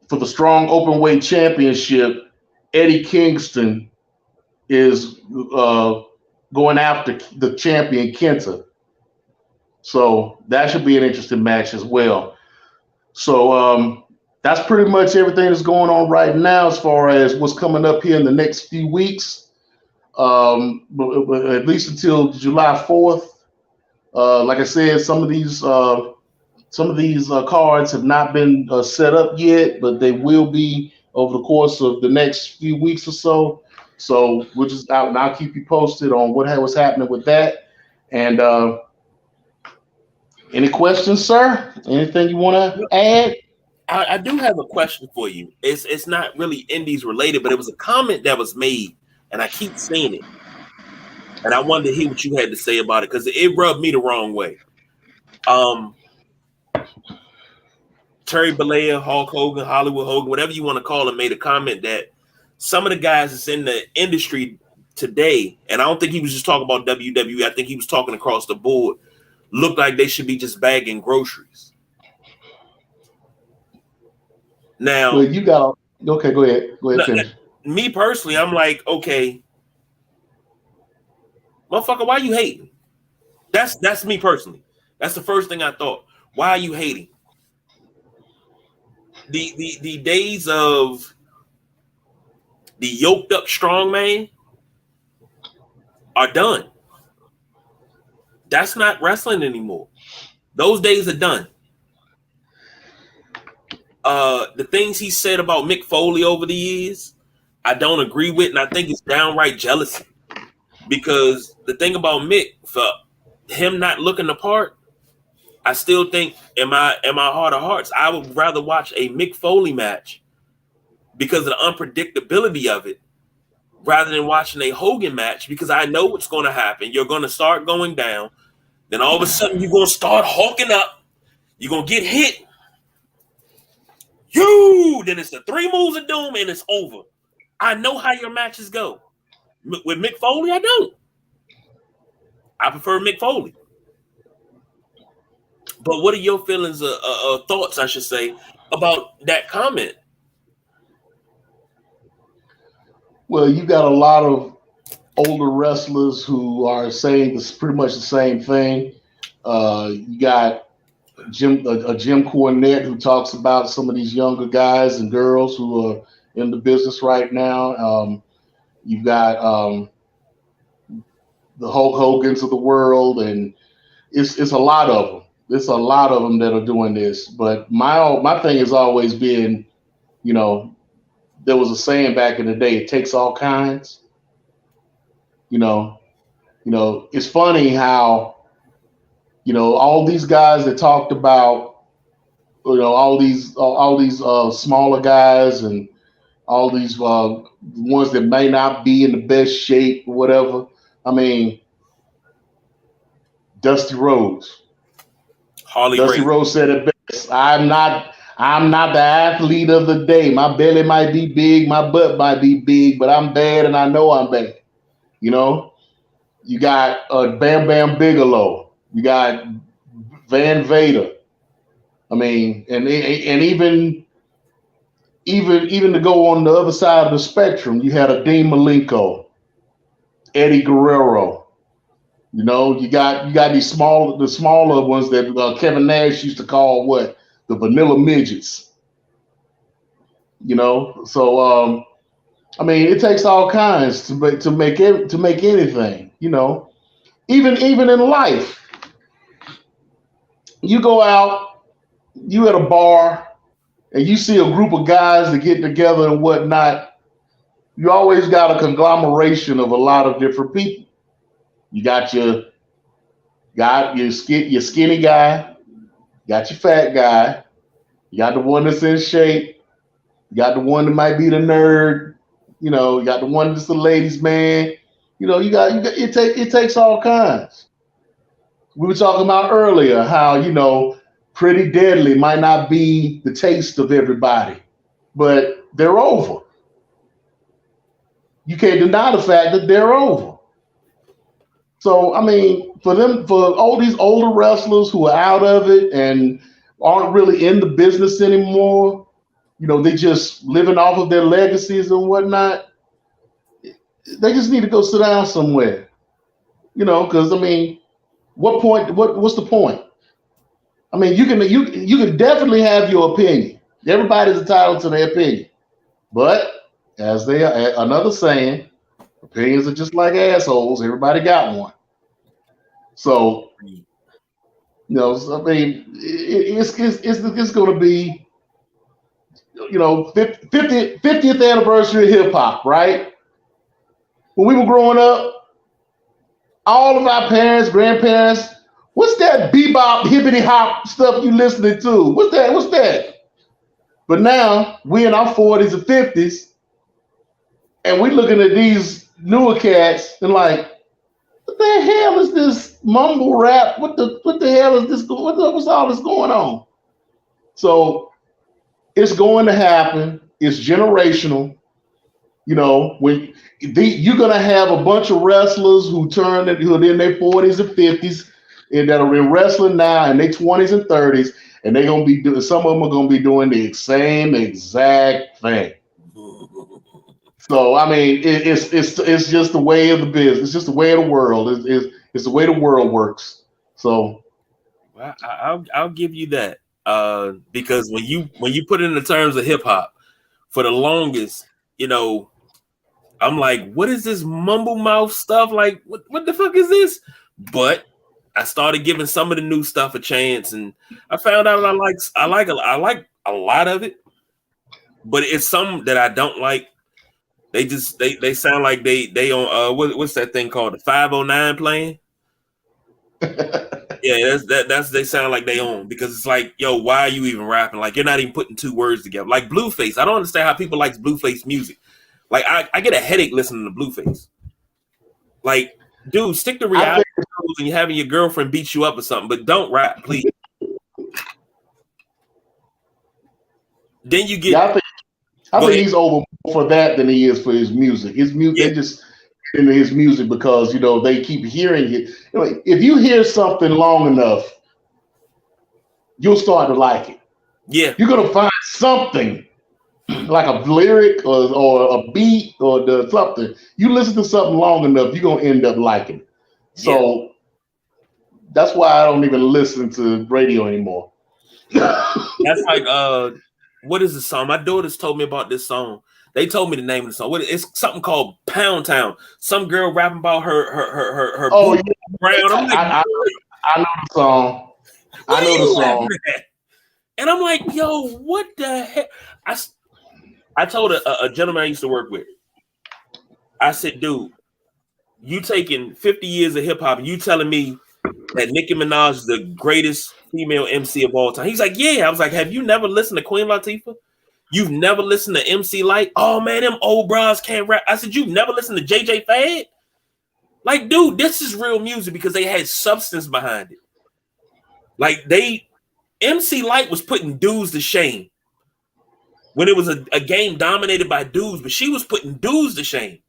for the Strong Openweight Championship. Eddie Kingston is going after the champion Kenta. So that should be an interesting match as well. So that's pretty much everything that's going on right now as far as what's coming up here in the next few weeks. But at least until July 4th. Like I said, some of these cards have not been set up yet, but they will be over the course of the next few weeks or so. So we'll just and I'll keep you posted on what's happening with that. And any questions, sir? Anything you want to add? I do have a question for you. It's not really indies related, but it was a comment that was made, and I keep seeing it. And I wanted to hear what you had to say about it because it rubbed me the wrong way. Terry Bollea, Hulk Hogan, Hollywood Hogan, whatever you want to call him, made a comment that some of the guys that's in the industry today, and I don't think he was just talking about WWE, I think he was talking across the board, look like they should be just bagging groceries. Now, well, you got okay. Go ahead. Finish. Me personally, I'm like, okay, motherfucker, why are you hating? That's me personally. That's the first thing I thought. Why are you hating? The days of the yoked up strong man are done. That's not wrestling anymore. Those days are done. The things he said about Mick Foley over the years, I don't agree with, and I think it's downright jealousy. Because the thing about Mick, for him not looking the part, I still think in my heart of hearts, I would rather watch a Mick Foley match because of the unpredictability of it, rather than watching a Hogan match because I know what's going to happen. You're going to start going down. Then all of a sudden you're going to start hawking up. You're going to get hit. Then it's the 3 moves of doom and it's over. I know how your matches go. With Mick Foley, I don't. I prefer Mick Foley. But what are your feelings, thoughts, I should say, about that comment? Well, you got a lot of older wrestlers who are saying this pretty much the same thing. You got Jim Cornette who talks about some of these younger guys and girls who are in the business right now. You've got the Hulk Hogans of the world, and it's a lot of them. There's a lot of them that are doing this. But my thing has always been, there was a saying back in the day, it takes all kinds. It's funny how, all these guys that talked about, all these smaller guys and all these ones that may not be in the best shape or whatever. I mean, Dusty Rhodes. Dusty Rhodes said it best. I'm not the athlete of the day. My belly might be big, my butt might be big, but I'm bad and I know I'm bad. You got Bam Bam Bigelow. You got Van Vader. I mean, and even to go on the other side of the spectrum, you had a Dean Malenko, Eddie Guerrero. You know, you got the smaller ones that Kevin Nash used to call what, the vanilla midgets. You know, so I mean, it takes all kinds to make anything. You know, even in life, you go out, you at a bar, and you see a group of guys that get together and whatnot. You always got a conglomeration of a lot of different people. You got your skinny guy, you got your fat guy, you got the one that's in shape, you got the one that might be the nerd, you know, you got the one that's the ladies' man, you know, you got it takes all kinds. We were talking about earlier how, you know, Pretty Deadly might not be the taste of everybody, but they're over. You can't deny the fact that they're over. So, I mean, for all these older wrestlers who are out of it and aren't really in the business anymore, you know, they just living off of their legacies and whatnot, they just need to go sit down somewhere. You know, because I mean, what's the point? I mean, you can definitely have your opinion. Everybody's entitled to their opinion. But as they are, another saying, opinions are just like assholes. Everybody got one. So, you know, I mean, it's going to be, you know, 50th anniversary of hip hop, right? When we were growing up, all of our parents, grandparents, what's that bebop, hippity hop stuff you listening to? What's that? But now we in our 40s and 50s, and we looking at these newer cats and like, what the hell is this mumble rap? What the hell is this? What's all this going on? So it's going to happen. It's generational. You know, when you're gonna have a bunch of wrestlers who are in their 40s and 50s and that are in wrestling now in their 20s and 30s, and they're gonna be doing. Some of them are gonna be doing the same exact thing. So I mean, it's just the way of the business. It's just the way of the world. It's the way the world works. So, well, I'll give you that because when you put it in the terms of hip hop, for the longest, you know, I'm like, what is this mumble mouth stuff? Like, what the fuck is this? But I started giving some of the new stuff a chance, and I found out I like a lot of it, but it's some that I don't like. They sound like they on what's that thing called, the 509 playing? Yeah, that's they sound like they own, because it's like, yo, why are you even rapping? Like, you're not even putting two words together. Like Blueface, I don't understand how people like Blueface music. Like I get a headache listening to Blueface. Like, dude, stick to reality shows and you're having your girlfriend beat you up or something, but don't rap, please. Then you get. Yeah, I think he's over for that than he is for his music. His music, yeah. They just get into his music because, you know, they keep hearing it. You know, if you hear something long enough, you'll start to like it. Yeah, you're gonna find something like a lyric or a beat or something. You listen to something long enough, you're gonna end up liking it. So that's why I don't even listen to radio anymore. That's like what is the song? My daughters told me about this song. They told me the name of the song. It's something called Pound Town. Some girl rapping about her oh, yeah. brown. I'm like, I know the song. I know the song. And I'm like, yo, what the heck? I told a gentleman I used to work with. I said, dude, you taking 50 years of hip hop and you telling me that Nicki Minaj is the greatest female MC of all time? He's like, yeah. I was like, have you never listened to Queen Latifah? You've never listened to MC Light? Oh man, them old bras can't rap. I said, you've never listened to JJ Fad? Like, dude, this is real music because they had substance behind it. Like, MC Light was putting dudes to shame when it was a game dominated by dudes, but she was putting dudes to shame.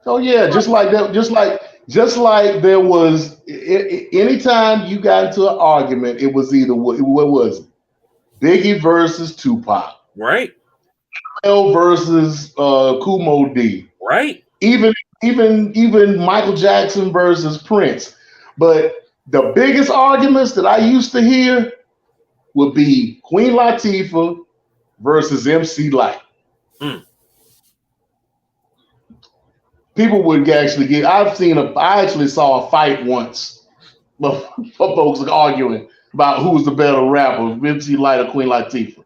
Oh yeah, just like that, just like Just like there was, anytime you got into an argument, it was either what was it? Biggie versus Tupac, Right. L versus Kumo D, Right. even Michael Jackson versus Prince. But the biggest arguments that I used to hear would be Queen Latifah versus MC Light. Mm. People would actually get. I actually saw a fight once of folks arguing about who was the better rapper, MC Light or Queen Latifah.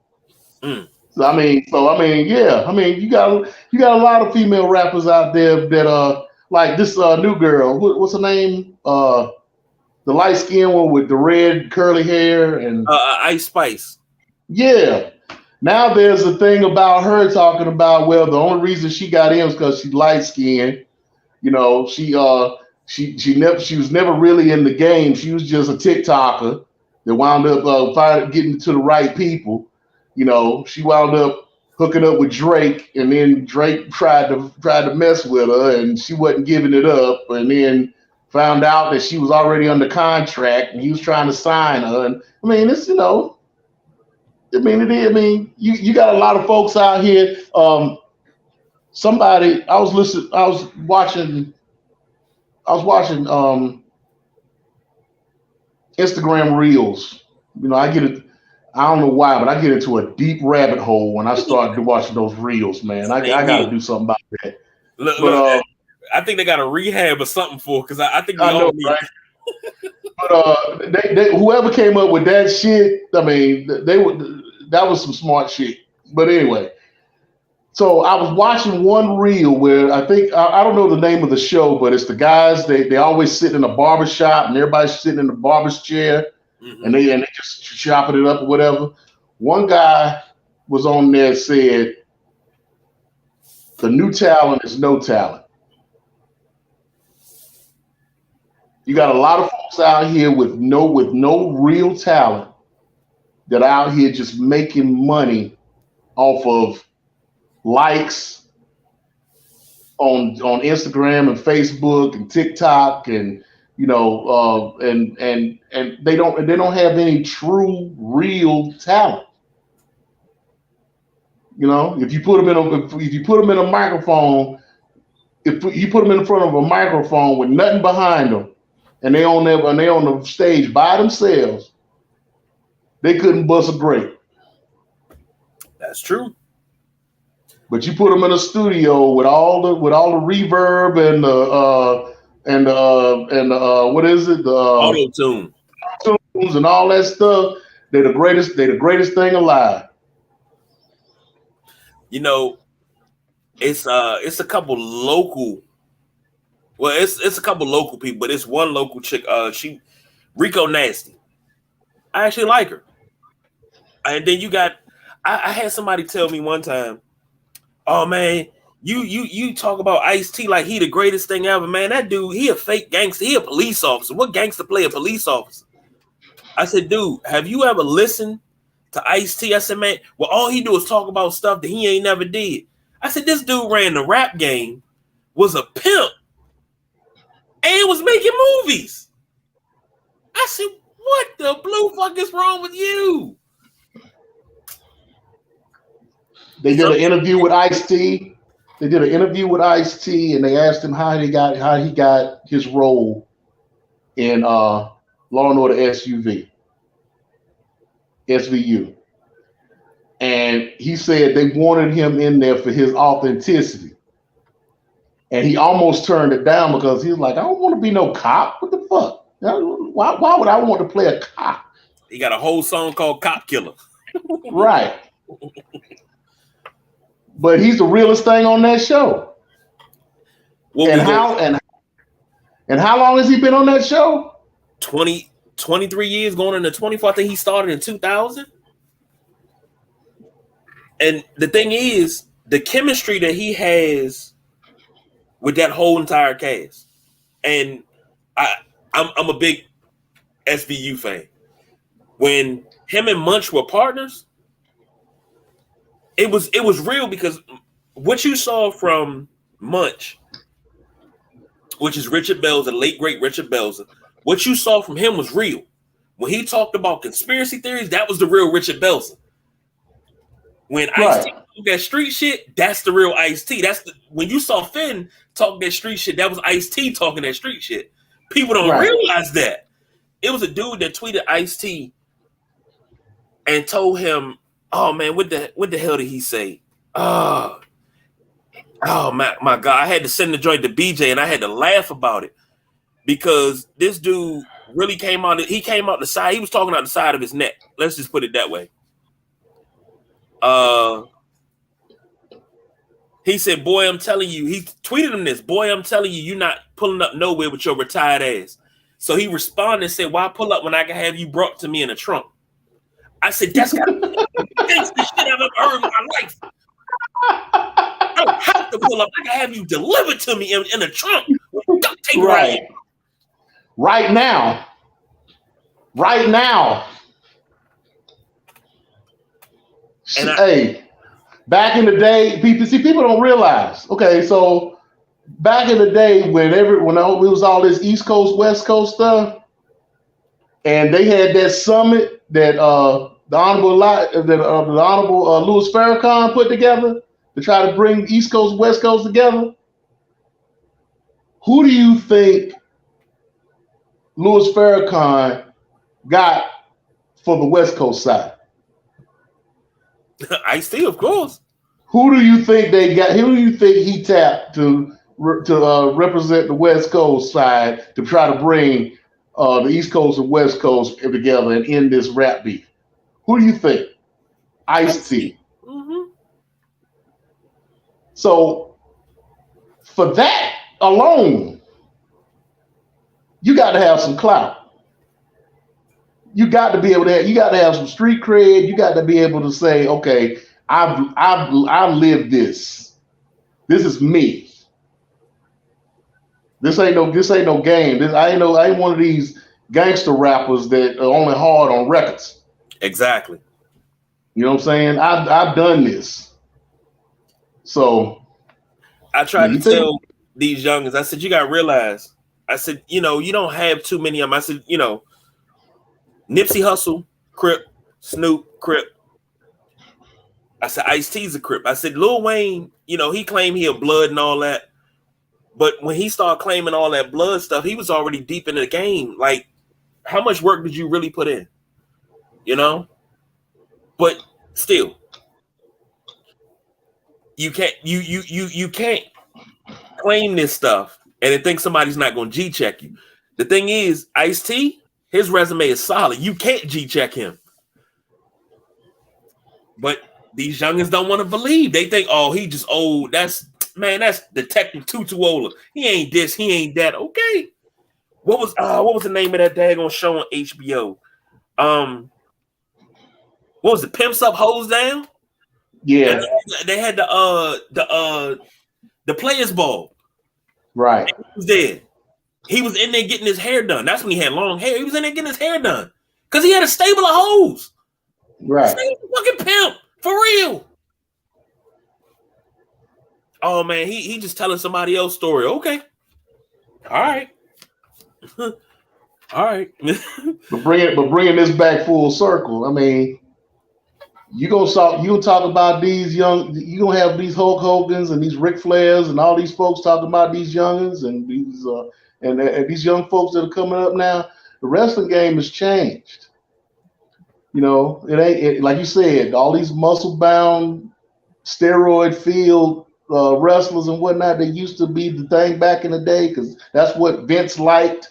Mm. Yeah. You got a lot of female rappers out there that like this new girl. What's her name? The light skinned one with the red curly hair and Ice Spice. yeah. Now there's a thing about her talking about, well, the only reason she got in was because she's light skinned. You know, she was never really in the game. She was just a TikToker that wound up getting to the right people. You know, she wound up hooking up with Drake, and then Drake tried to mess with her, and she wasn't giving it up, and then found out that she was already under contract, and he was trying to sign her. And I mean, it's you got a lot of folks out here. Somebody, I was watching Instagram Reels. You know, I don't know why, but I get into a deep rabbit hole when I start watching those Reels, man. I got to do something about that. Look, I think they got a rehab or something for, because I think we all need. Right? But whoever came up with that shit, I mean, that was some smart shit. But anyway, so I was watching one reel where I don't know the name of the show, but it's the guys, they always sit in a barber shop and everybody's sitting in the barber's chair, mm-hmm. and they just chopping it up or whatever. One guy was on there, said the new talent is no talent. You got a lot of folks out here with no real talent that are out here just making money off of likes on Instagram and Facebook and TikTok, and and they don't have any true real talent. You know, if you put them in a microphone, if you put them in front of a microphone with nothing behind them, and they on the stage by themselves, they couldn't bust a grape. That's true. But you put them in a studio with all the reverb and what is it? The auto-tune and all that stuff. They're the greatest thing alive. You know, it's a couple local. Well, it's a couple local people, but it's one local chick. She Rico Nasty. I actually like her. And then you got. I had somebody tell me one time, "Oh man, you talk about Ice-T like he the greatest thing ever, man. That dude, he a fake gangster. He a police officer. What gangster play a police officer?" I said, "Dude, have you ever listened to Ice-T?" I said, "Man, well, all he do is talk about stuff that he ain't never did." I said, "This dude ran the rap game, was a pimp, and was making movies." I said, "What the blue fuck is wrong with you?" They did an interview with Ice-T. And they asked him how he got his role in Law and Order SVU. And he said they wanted him in there for his authenticity. And he almost turned it down because he was like, "I don't want to be no cop. What the fuck? Why would I want to play a cop?" He got a whole song called Cop Killer. Right. But he's the realest thing on that show. And how long has he been on that show? 23 years, going into 24. I think he started in 2000. And the thing is, the chemistry that he has with that whole entire cast. And I'm a big SVU fan. When him and Munch were partners, it was real, because what you saw from Munch which is Richard Belzer, the late great Richard Belzer. What you saw from him was real. When he talked about conspiracy theories, that was the real Richard Belzer. When Ice-T talked that street shit, that's the real Ice-T. When you saw Finn talk that street shit, that was Ice-T talking that street shit. People don't realize that. It was a dude that tweeted Ice-T and told him, "Oh man, what the hell did he say? Oh my God, I had to send the joint to BJ and I had to laugh about it because this dude really came out. He came out the side. He was talking out the side of his neck. Let's just put it that way. He said, "Boy, I'm telling you." He tweeted him this. "Boy, I'm telling you, you're not pulling up nowhere with your retired ass." So he responded and said, "Why pull up when I can have you brought to me in a trunk?" I said, "That's got to be the gangsta shit I've ever heard in my life. I don't have to pull up. I can have you delivered to me in a trunk. Right now. And hey, back in the day, people don't realize. Okay, so back in the day when it was all this East Coast, West Coast stuff, and they had that summit that the Honorable Louis Farrakhan put together to try to bring East Coast, West Coast together. Who do you think Louis Farrakhan got for the West Coast side? Ice-T, of course. Who do you think they got? Who do you think he tapped to represent the West Coast side to try to bring the East Coast and West Coast together and end this rap beef? Who do you think? Ice-T. Mm-hmm. So for that alone, you got to have some clout. You got to be able to. You got to have some street cred. You got to be able to say, okay, I've lived this. This is me. This ain't no game. I ain't one of these gangster rappers that are only hard on records. Exactly. You know what I'm saying? I've done this. So I tried to tell these youngins, I said, you got to realize, I said, you don't have too many of them. I said, Nipsey Hussle, Crip, Snoop, Crip. I said, Ice-T's a Crip. I said, Lil Wayne, he claimed he a blood and all that. But when he started claiming all that blood stuff, he was already deep in the game. Like, how much work did you really put in? But still, you can't you can't claim this stuff and then think somebody's not going to G-check you. The thing is, Ice-T, his resume is solid. You can't G-check him. But these youngins don't want to believe. They think, oh, he just old. That's Detective Tutuola. He ain't this, he ain't that. Okay. What was the name of that daggone show on HBO? What was it? Pimps Up, Hoes Down? Yeah. And they had the Players Ball. Right. And he was there. He was in there getting his hair done. That's when he had long hair. He was in there getting his hair done. Because he had a stable of hoes. Right. Fucking pimp. For real. Oh man, he just telling somebody else's story. Okay. All right. All right. but bringing this back full circle, I mean, you gonna talk about these young. You gonna have these Hulk Hogans and these Ric Flairs and all these folks talking about these youngins and these and these young folks that are coming up now. The wrestling game has changed. It ain't like you said. All these muscle bound, steroid filled wrestlers and whatnot. They used to be the thing back in the day because that's what Vince liked.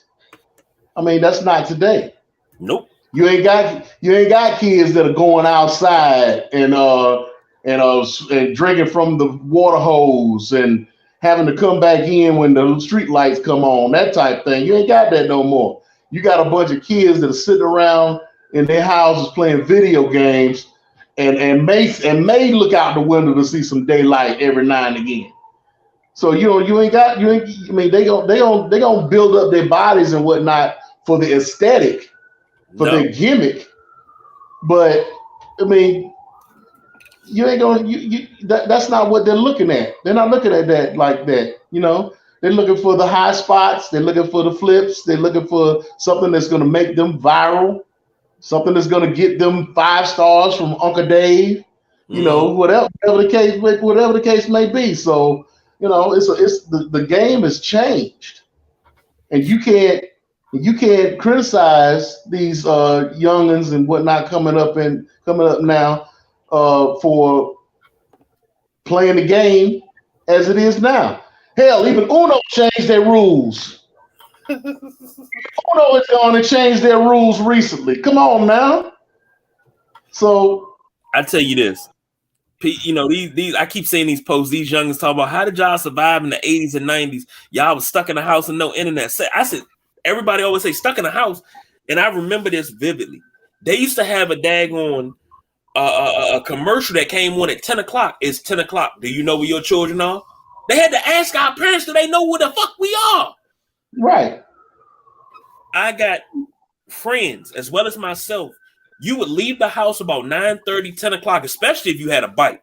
I mean, that's not today. Nope. You ain't got kids that are going outside and drinking from the water hose and having to come back in when the street lights come on, that type thing. You ain't got that no more. You got a bunch of kids that are sitting around in their houses playing video games and may look out the window to see some daylight every now and again. So they gonna build up their bodies and whatnot for the aesthetic, for their gimmick. But I mean, you ain't gonna that's not what they're looking at. They're not looking at that like that. They're looking for the high spots. They're looking for the flips. They're looking for something that's going to make them viral, something that's going to get them 5 stars from Uncle Dave. You know, whatever the case may be. So, you know, it's the game has changed, and you can't criticize these youngins and whatnot coming up now for playing the game as it is now. Hell, even Uno changed their rules. Uno has gone and changed their rules recently. Come on now. So I tell you this, you know, these I keep seeing these posts. These youngins talk about how did y'all survive in the 80s and 90s? Y'all was stuck in the house and no internet. I said, everybody always say stuck in the house, and I remember this vividly. They used to have a daggone a commercial that came on at 10 o'clock. It's 10 o'clock. Do you know where your children are? They had to ask our parents, do they know where the fuck we are? Right. I got friends as well as myself. You would leave the house about 9:30, 10 o'clock, especially if you had a bike.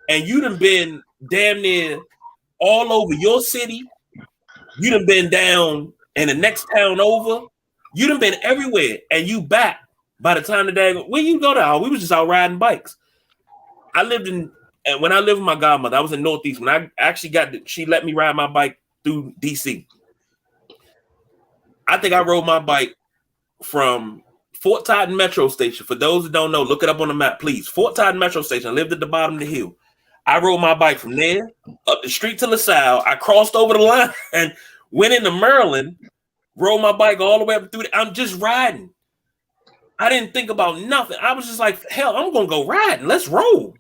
And you done been damn near all over your city. You done been down in the next town over. You done been everywhere. And you back by the time the day, where you go to? We was just out riding bikes. When I lived with my godmother, I was in Northeast. When I actually she let me ride my bike through DC. I think I rode my bike from Fort Todd Metro Station. For those that don't know, look it up on the map, please. Fort Todd Metro Station. I lived at the bottom of the hill. I rode my bike from there up the street to LaSalle. I crossed over the line and went into Maryland, rode my bike all the way up through. I'm just riding. I didn't think about nothing. I was just like, hell, I'm going to go riding. Let's roll.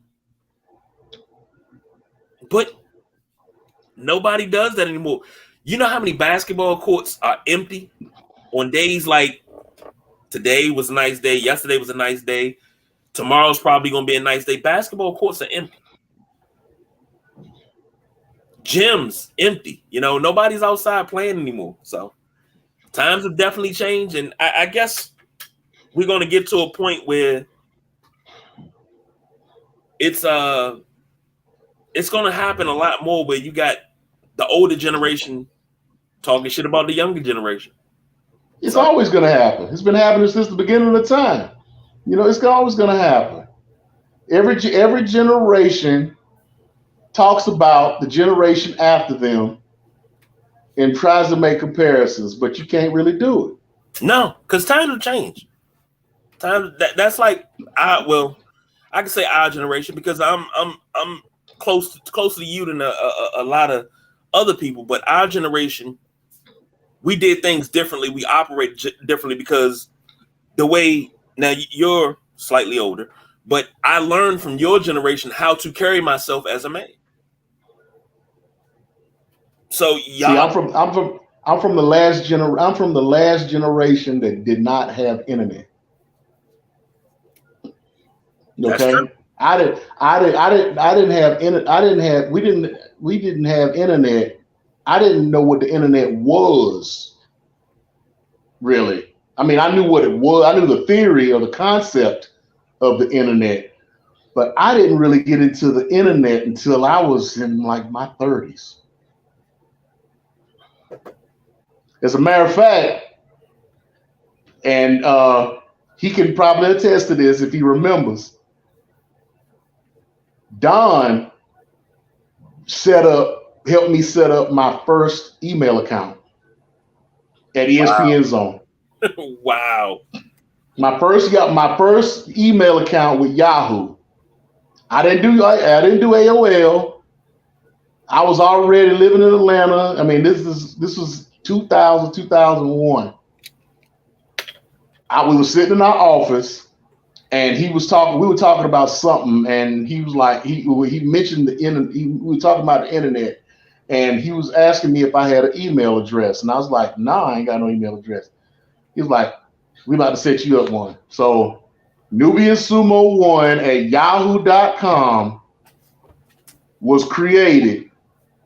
But nobody does that anymore. You know how many basketball courts are empty on days like today was a nice day, yesterday was a nice day, tomorrow's probably going to be a nice day. Basketball courts are empty. Gyms empty. You know, nobody's outside playing anymore. So times have definitely changed, and I guess we're going to get to a point where it's going to happen a lot more where you got the older generation talking shit about the younger generation. It's always going to happen. It's been happening since the beginning of time. You know, it's always going to happen. Every generation talks about the generation after them and tries to make comparisons, but you can't really do it. No, because times have changed. That's like I can say our generation because I'm closer to you than a lot of other people, but our generation, we did things differently. We operate differently because the way now you're slightly older, but I learned from your generation how to carry myself as a man. So See, I'm from the last generation that did not have internet. Okay, we didn't have internet. I didn't know what the internet was. Really, I mean, I knew what it was. I knew the theory or the concept of the internet, but I didn't really get into the internet until I was in like my 30s. As a matter of fact, and he can probably attest to this if he remembers, Don helped me set up my first email account at ESPN Zone. Wow. My first email account with Yahoo. I didn't do AOL. I was already living in Atlanta. I mean, this was 2000, 2001. We were sitting in our office and we were talking about something, and he was like, he mentioned we were talking about the internet, and he was asking me if I had an email address. And I was like, nah, I ain't got no email address. He was like, we about to set you up one. So Nubian Sumo 1 at yahoo.com was created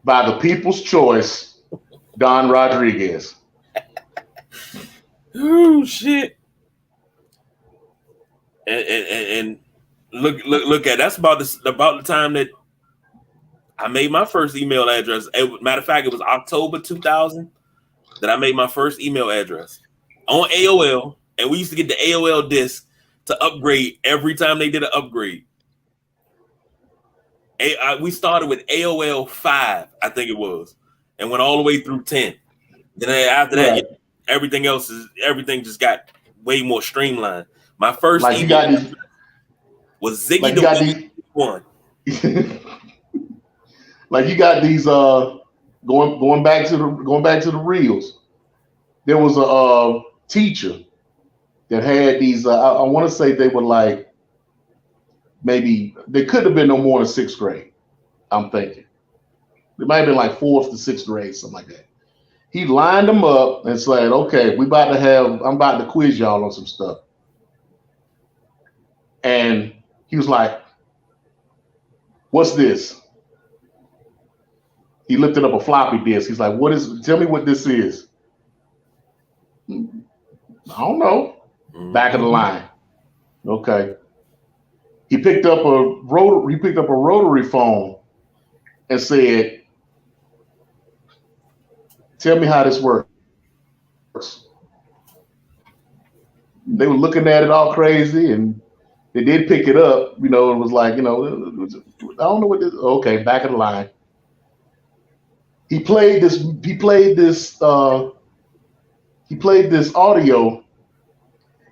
by the people's choice, Don Rodriguez. Oh shit. And look at that's about the time that I made my first email address. Matter of fact, it was October 2000 that I made my first email address on AOL, and we used to get the AOL disc to upgrade every time they did an upgrade. We started with AOL 5, I think it was, and went all the way through 10. Then after that, everything just got way more streamlined. My first email was Ziggy the one. Like you got these going back to the reels. There was a teacher that had these. I want to say they were like maybe they could have been no more than 6th grade. I'm thinking they might have been like 4th to 6th grade, something like that. He lined them up and said, "Okay, I'm about to quiz y'all on some stuff." And he was like, "What's this?" He lifted up a floppy disk. He's like, tell me what this is. I don't know. Back of the line. Okay. He picked up a rotary phone and said, "Tell me how this works." They were looking at it all crazy, and they did pick it up. It was like, I don't know what this. Okay, back of the line. He played this audio,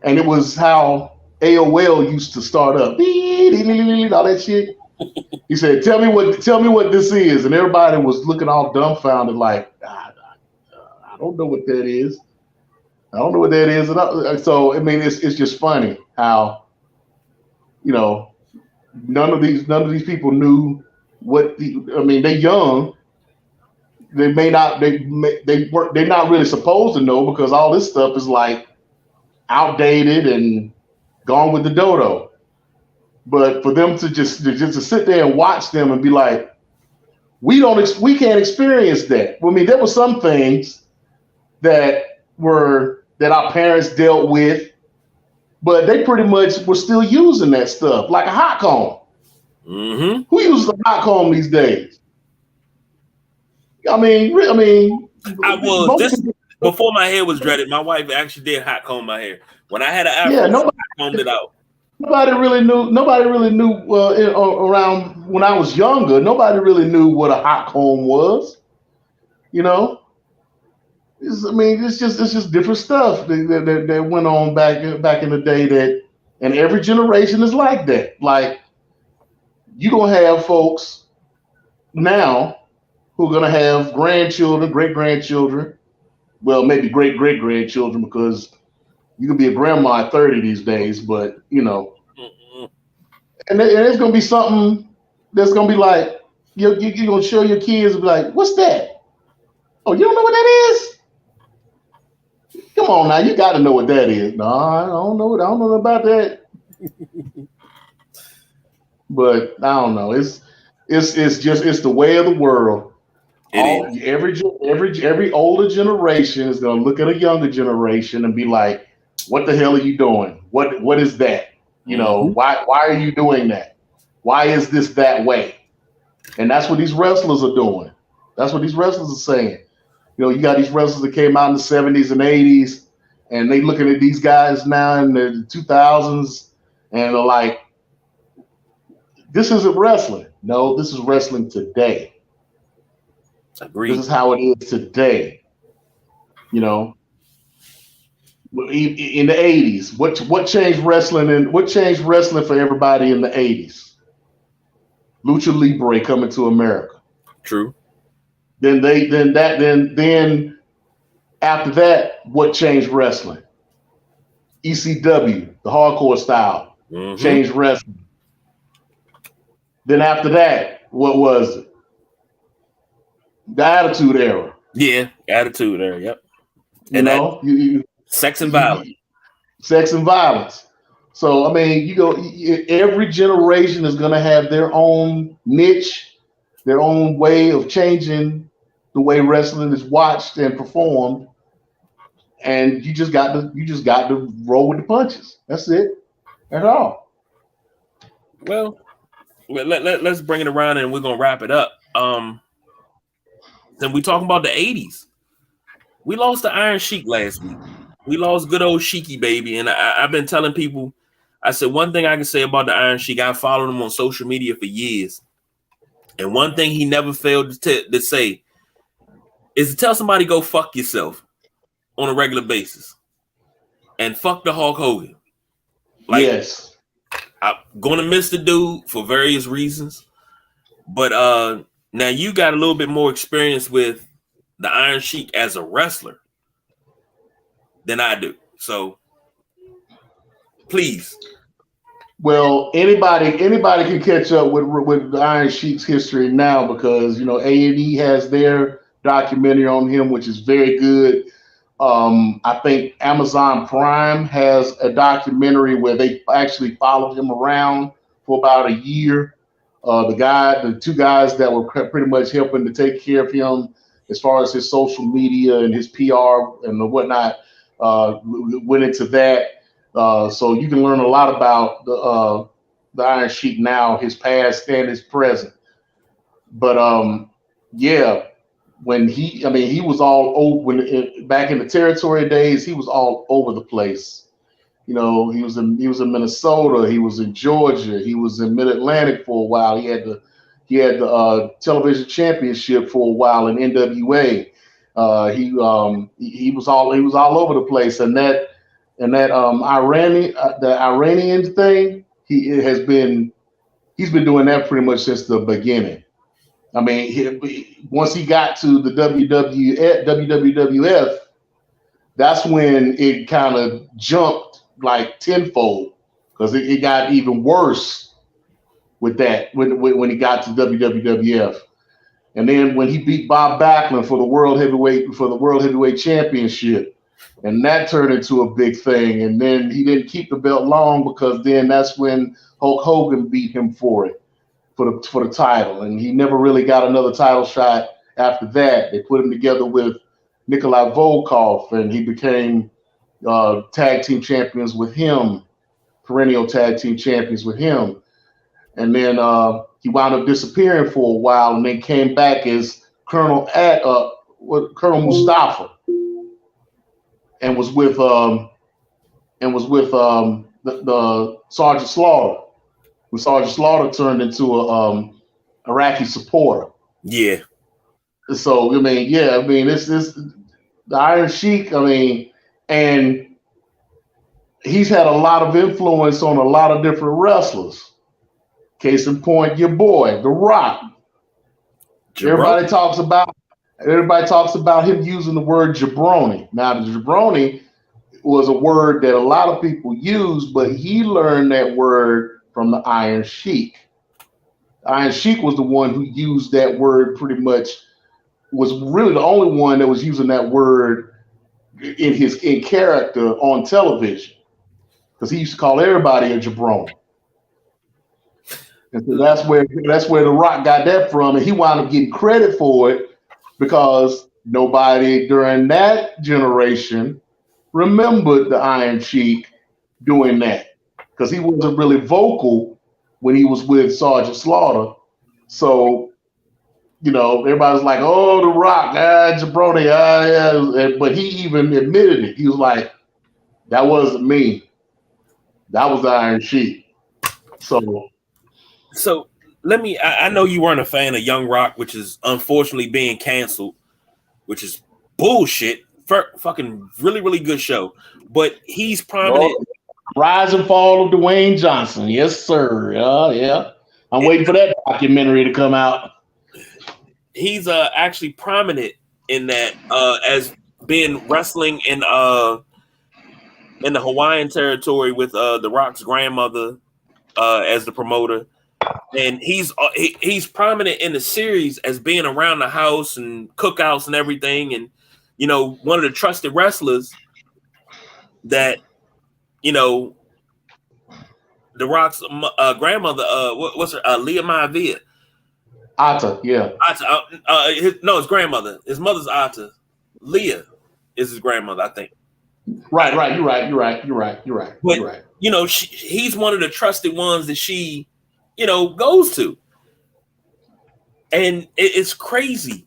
and it was how AOL used to start up, all that shit. He said, "Tell me what this is," and everybody was looking all dumbfounded, like, I don't know what that is. I don't know what that is. And so I mean, it's just funny how, none of these people knew what they're young. They're not really supposed to know because all this stuff is like outdated and gone with the dodo. But for them to just to sit there and watch them and be like, we can't experience that. I mean, there were some things that our parents dealt with, but they pretty much were still using that stuff, like a hot comb. Mm-hmm. Who uses a hot comb these days? I mean, before my hair was dreaded, my wife actually did hot comb my hair. When I had an afro, nobody combed it out. Nobody really knew. Around when I was younger, nobody really knew what a hot comb was. It's just different stuff that went on back in the day. And every generation is like that. Like you're gonna have folks now who are gonna have grandchildren, great grandchildren. Well, maybe great great grandchildren because you can be a grandma at 30 these days, but and it's gonna be something that's gonna be like you're gonna show your kids and be like, "What's that? Oh, you don't know what that is? Come on now, you got to know what that is." No, I don't know. I don't know about that. But I don't know. It's the way of the world. Every older generation is gonna look at a younger generation and be like, "What the hell are you doing? What is that? Why are you doing that? Why is this that way?" And that's what these wrestlers are doing. That's what these wrestlers are saying. You got these wrestlers that came out in the 70s and 80s, and they looking at these guys now in the 2000s, and they're like, "This isn't wrestling." No, this is wrestling today. Agreed. This is how it is today. In the 80s, what changed wrestling and what changed wrestling for everybody in the 80s? Lucha Libre coming to America. True. Then after that, what changed wrestling? ECW, the hardcore style, changed wrestling. Then after that, what was it? The Attitude Era. Yeah, Attitude Era. Yep. Sex and violence. Sex and violence. So I mean, every generation is going to have their own niche, their own way of changing the way wrestling is watched and performed, and you just got to roll with the punches. That's it. That's all. Well, let's bring it around and we're gonna wrap it up. then we talking about the 80s. We lost the Iron Sheik last week. We lost good old Sheiky baby. And I've been telling people, I said, one thing I can say about the Iron Sheik, I followed him on social media for years. And one thing he never failed to say is to tell somebody go fuck yourself on a regular basis. And fuck the Hulk Hogan. Like, yes. I'm going to miss the dude for various reasons. But now you got a little bit more experience with the Iron Sheik as a wrestler than I do. So please. Well, anybody can catch up with the Iron Sheik's history now because A&E has their documentary on him, which is very good. I think Amazon Prime has a documentary where they actually followed him around for about a year. The two guys that were pretty much helping to take care of him as far as his social media and his PR and whatnot went into that. So you can learn a lot about the Iron Sheik now, his past and his present. But yeah, when he was all over back in the territory days, he was all over the place. He was in Minnesota, he was in Georgia, he was in Mid Atlantic for a while. He had the television championship for a while in NWA. He was all over the place, and that Iranian thing, he's been doing that pretty much since the beginning. I mean, once he got to the WWF, that's when it kind of jumped like tenfold because it got even worse with that when he got to WWF. And then when he beat Bob Backlund for the World Heavyweight Championship, and that turned into a big thing. And then he didn't keep the belt long because then that's when Hulk Hogan beat him for the title, and he never really got another title shot after that. They put him together with Nikolai Volkov, and he became tag team champions with him, perennial tag team champions with him. And then he wound up disappearing for a while, and then came back as Colonel Mustafa, and was with the Sergeant Slaughter. When Sergeant Slaughter turned into a Iraqi supporter. Yeah. So this the Iron Sheik. And he's had a lot of influence on a lot of different wrestlers. Case in point, your boy, The Rock. Everybody talks about him using the word jabroni. Now, the jabroni was a word that a lot of people use, but he learned that word from the Iron Sheik. Iron Sheik was the one who used that word pretty much, was really the only one that was using that word in character on television, because he used to call everybody a jabroni. And so that's where The Rock got that from, and he wound up getting credit for it because nobody during that generation remembered the Iron Sheik doing that, because he wasn't really vocal when he was with Sergeant Slaughter. So, everybody's like, "Oh, The Rock, jabroni, yeah." But he even admitted it. He was like, "That wasn't me. That was the Iron Sheik." So let me. I know you weren't a fan of Young Rock, which is unfortunately being canceled, which is bullshit. Fucking really, really good show, but he's prominent. Rise and Fall of Dwayne Johnson. Yes, sir. Yeah. I'm waiting for that documentary to come out. He's actually prominent in that as being wrestling in the Hawaiian territory with The Rock's grandmother as the promoter, and he's prominent in the series as being around the house and cookouts and everything, and one of the trusted wrestlers that The Rock's grandmother, what's her, Leah Maivia. Ata, yeah. Ata, his grandmother. His mother's Ata. Leah is his grandmother, I think. Right. You're right. But, he's one of the trusted ones that she, goes to. And it's crazy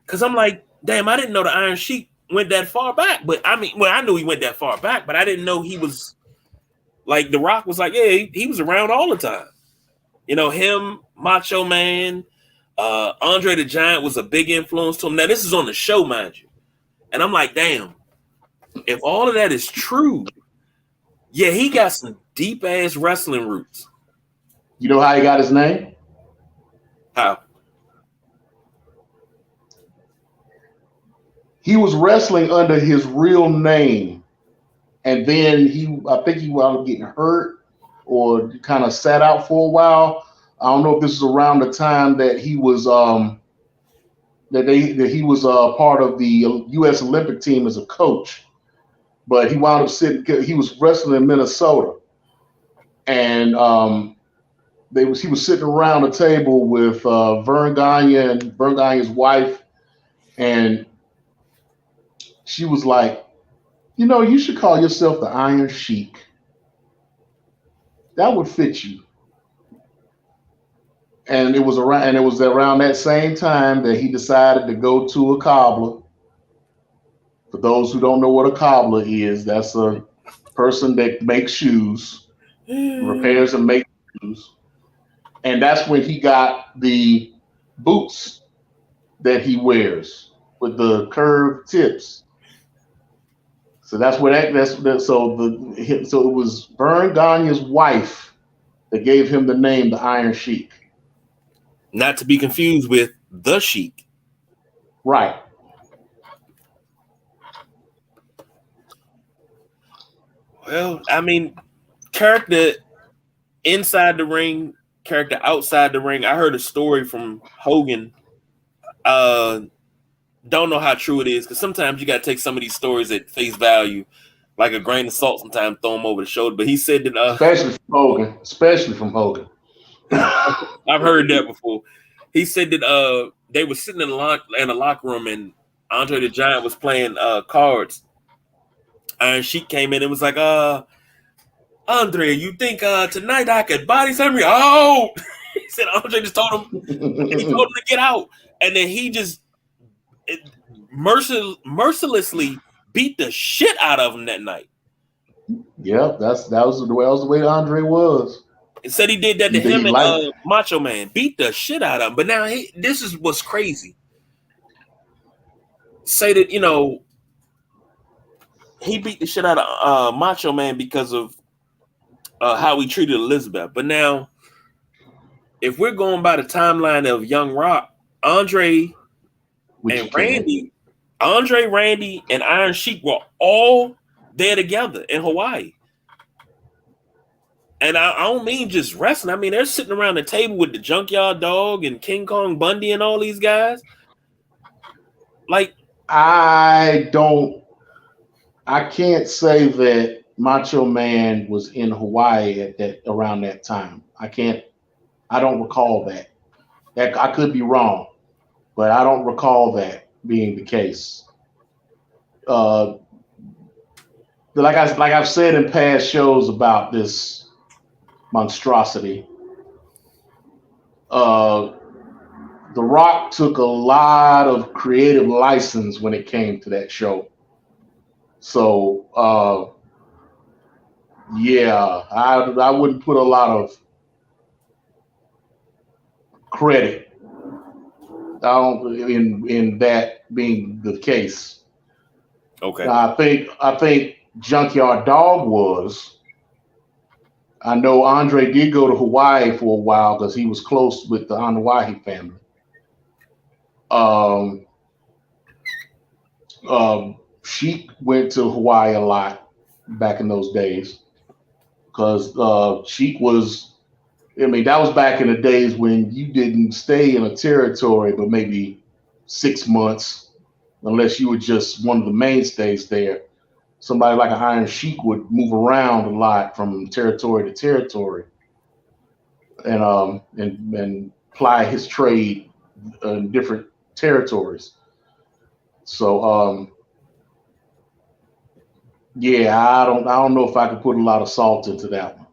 because I'm like, damn, I didn't know the Iron Sheik went that far back. But I mean, well, I knew he went that far back, but I didn't know he was like The Rock was like, yeah, he was around all the time. You know, him, Macho Man, Andre the Giant was a big influence to him. Now, this is on the show, mind you. And I'm like, damn, if all of that is true, yeah, he got some deep ass wrestling roots. You know how he got his name? How? He was wrestling under his real name, and then I think he wound up getting hurt or kind of sat out for a while. I don't know if this is around the time that he was part of the U.S. Olympic team as a coach, but he wound up he was wrestling in Minnesota, and he was sitting around a table with Vern Gagne and Vern Gagne's wife, and she was like, you know, you should call yourself the Iron Sheik. That would fit you. And it was around that same time that he decided to go to a cobbler. For those who don't know what a cobbler is, that's a person that makes shoes, repairs and makes shoes. And that's when he got the boots that he wears with the curved tips. So that's where so it was Vern Gagne's wife that gave him the name the Iron Sheik. Not to be confused with the Sheik. Right. Well, I mean, character inside the ring, character outside the ring. I heard a story from Hogan. Don't know how true it is, because sometimes you got to take some of these stories at face value, like a grain of salt. Sometimes throw them over the shoulder. But he said that, especially from Hogan. I've heard that before. He said that they were sitting in the locker room, and Andre the Giant was playing cards. Iron Sheik came in and was like, Andre, you think tonight I could body slam you? Oh, he said Andre just told him to get out, and then he just mercilessly beat the shit out of him that night. Yep, that was the way Andre was. It said he did that to him and Macho Man, beat the shit out of him. But now this is what's crazy. Say that, you know, he beat the shit out of Macho Man because of how he treated Elizabeth. But now, if we're going by the timeline of Young Rock, Randy, and Iron Sheik were all there together in Hawaii. And I don't mean just wrestling. I mean, they're sitting around the table with the Junkyard Dog and King Kong Bundy and all these guys. Like, I can't say that Macho Man was in Hawaii around that time. I don't recall that. I could be wrong, but I don't recall that being the case. Like I've said in past shows about this monstrosity, The Rock took a lot of creative license when it came to that show. So yeah, I wouldn't put a lot of credit in that being the case. Okay. Now, I think Junkyard Dog was. I know Andre did go to Hawaii for a while because he was close with the Anawahi family. Sheik went to Hawaii a lot back in those days because Sheik was, I mean, that was back in the days when you didn't stay in a territory but maybe 6 months, unless you were just one of the mainstays there. Somebody like an Iron Sheik would move around a lot from territory to territory and ply his trade in different territories. So yeah, I don't know if I could put a lot of salt into that one.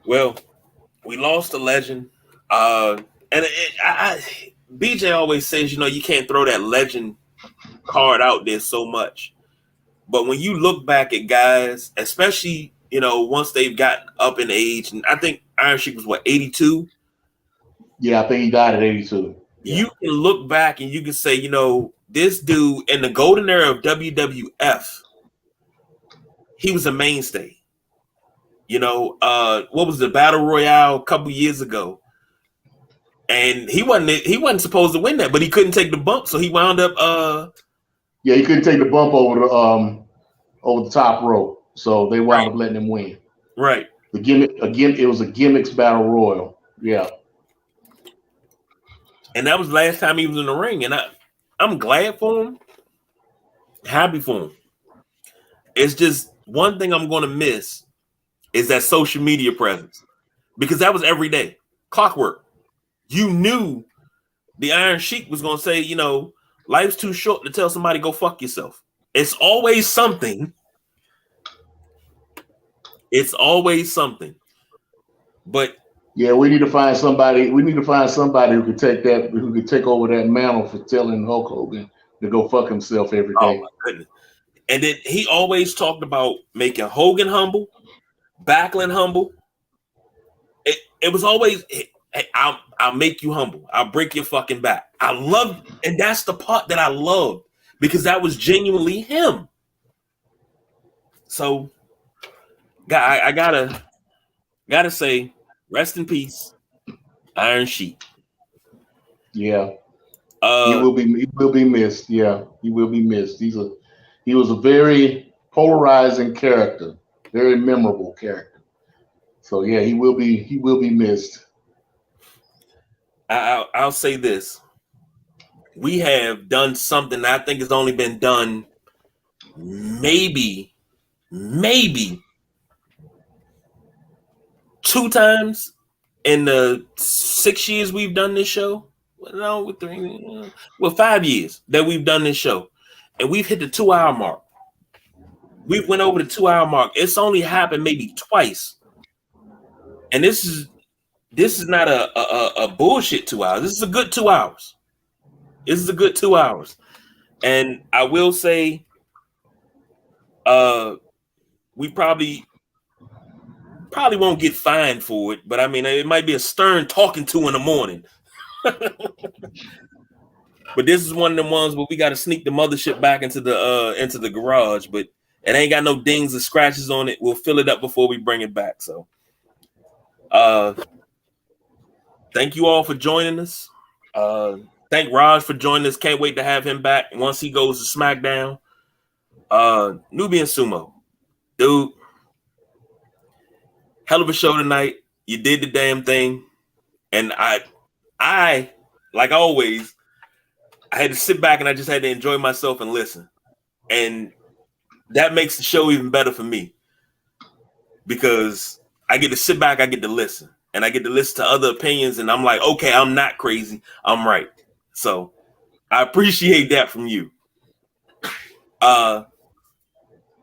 Well, we lost a legend. And BJ always says, you can't throw that legend card out there so much. But when you look back at guys, especially, once they've gotten up in age, and I think Iron Sheik was 82? Yeah, I think he died at 82. Yeah. You can look back and you can say, this dude in the golden era of WWF, he was a mainstay. What was the Battle Royale a couple years ago? And he wasn't supposed to win that, but he couldn't take the bump, so he wound up yeah, he couldn't take the bump over the top rope. So they wound up letting him win. Right. The gimmick again, it was a gimmicks battle royal. Yeah. And that was the last time he was in the ring. And I'm glad for him. Happy for him. It's just one thing I'm going to miss is that social media presence. Because that was every day. Clockwork. You knew the Iron Sheik was going to say, life's too short to tell somebody go fuck yourself. It's always something. It's always something. But yeah, we need to find somebody. We need to find somebody who could take over that mantle for telling Hulk Hogan to go fuck himself every day. Oh my goodness. And then he always talked about making Hogan humble, Backlund humble. It was always, hey, I'll make you humble. I'll break your fucking back. And that's the part that I loved because that was genuinely him. So, I gotta say, rest in peace, Iron Sheik. Yeah, he will be missed. Yeah, he will be missed. He was a very polarizing character, very memorable character. So yeah, he will be missed. I'll say this: we have done something that I think has only been done maybe 2 times in the 6 years we've done this show. No, 5 years that we've done this show, and we've hit the 2-hour mark. We've went over the 2-hour mark. It's only happened maybe twice, and this is not a bullshit 2 hours. This is a good 2 hours. This is a good 2 hours, and I will say, we probably won't get fined for it, but I mean, it might be a stern talking to in the morning. But this is one of them ones where we got to sneak the mothership back into the garage, but it ain't got no dings or scratches on it. We'll fill it up before we bring it back. So, thank you all for joining us. Thank Raj for joining us. Can't wait to have him back once he goes to SmackDown. Nubian Sumo, dude, hell of a show tonight. You did the damn thing, and I like always, I had to sit back and I just had to enjoy myself and listen, and that makes the show even better for me because I get to sit back, I get to listen, and I get to listen to other opinions, and I'm like, okay, I'm not crazy, I'm right. So I appreciate that from you.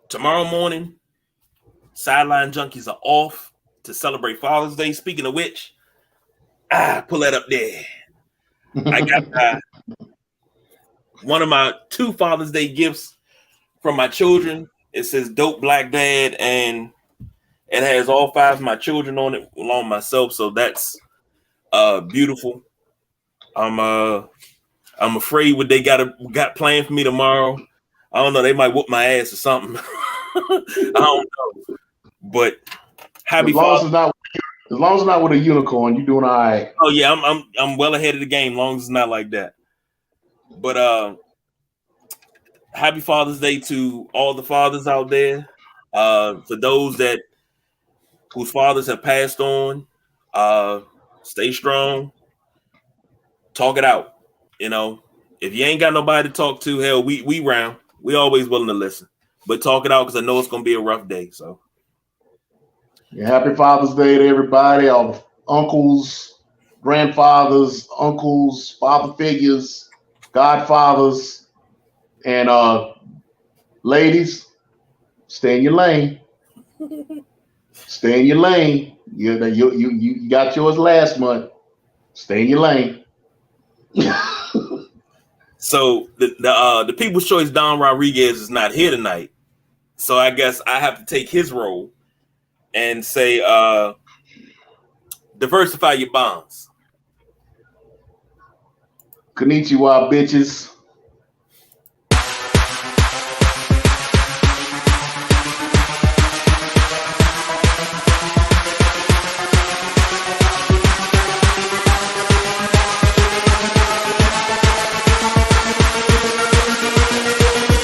Tomorrow morning, Sideline Junkies are off to celebrate Father's Day. Speaking of which, pull that up there. I got one of my 2 Father's Day gifts from my children. It says "Dope Black Dad," and it has all 5 of my children on it, along with myself. So that's beautiful. I'm afraid what they got planned for me tomorrow. I don't know. They might whoop my ass or something. I don't know. But happy Father's Day. As long as it's not with a unicorn, you're doing all right. Oh yeah, I'm well ahead of the game. As long as it's not like that. But happy Father's Day to all the fathers out there. For those whose fathers have passed on, stay strong. Talk it out. If you ain't got nobody to talk to, hell, we round. We always willing to listen. But talk it out because I know it's gonna be a rough day. So yeah, happy Father's Day to everybody, all the uncles, grandfathers, uncles, father figures, godfathers, and ladies, stay in your lane. Stay in your lane. You got yours last month. Stay in your lane. So the People's Choice Don Rodriguez is not here tonight. So I guess I have to take his role and say diversify your bonds. Konnichiwa, bitches.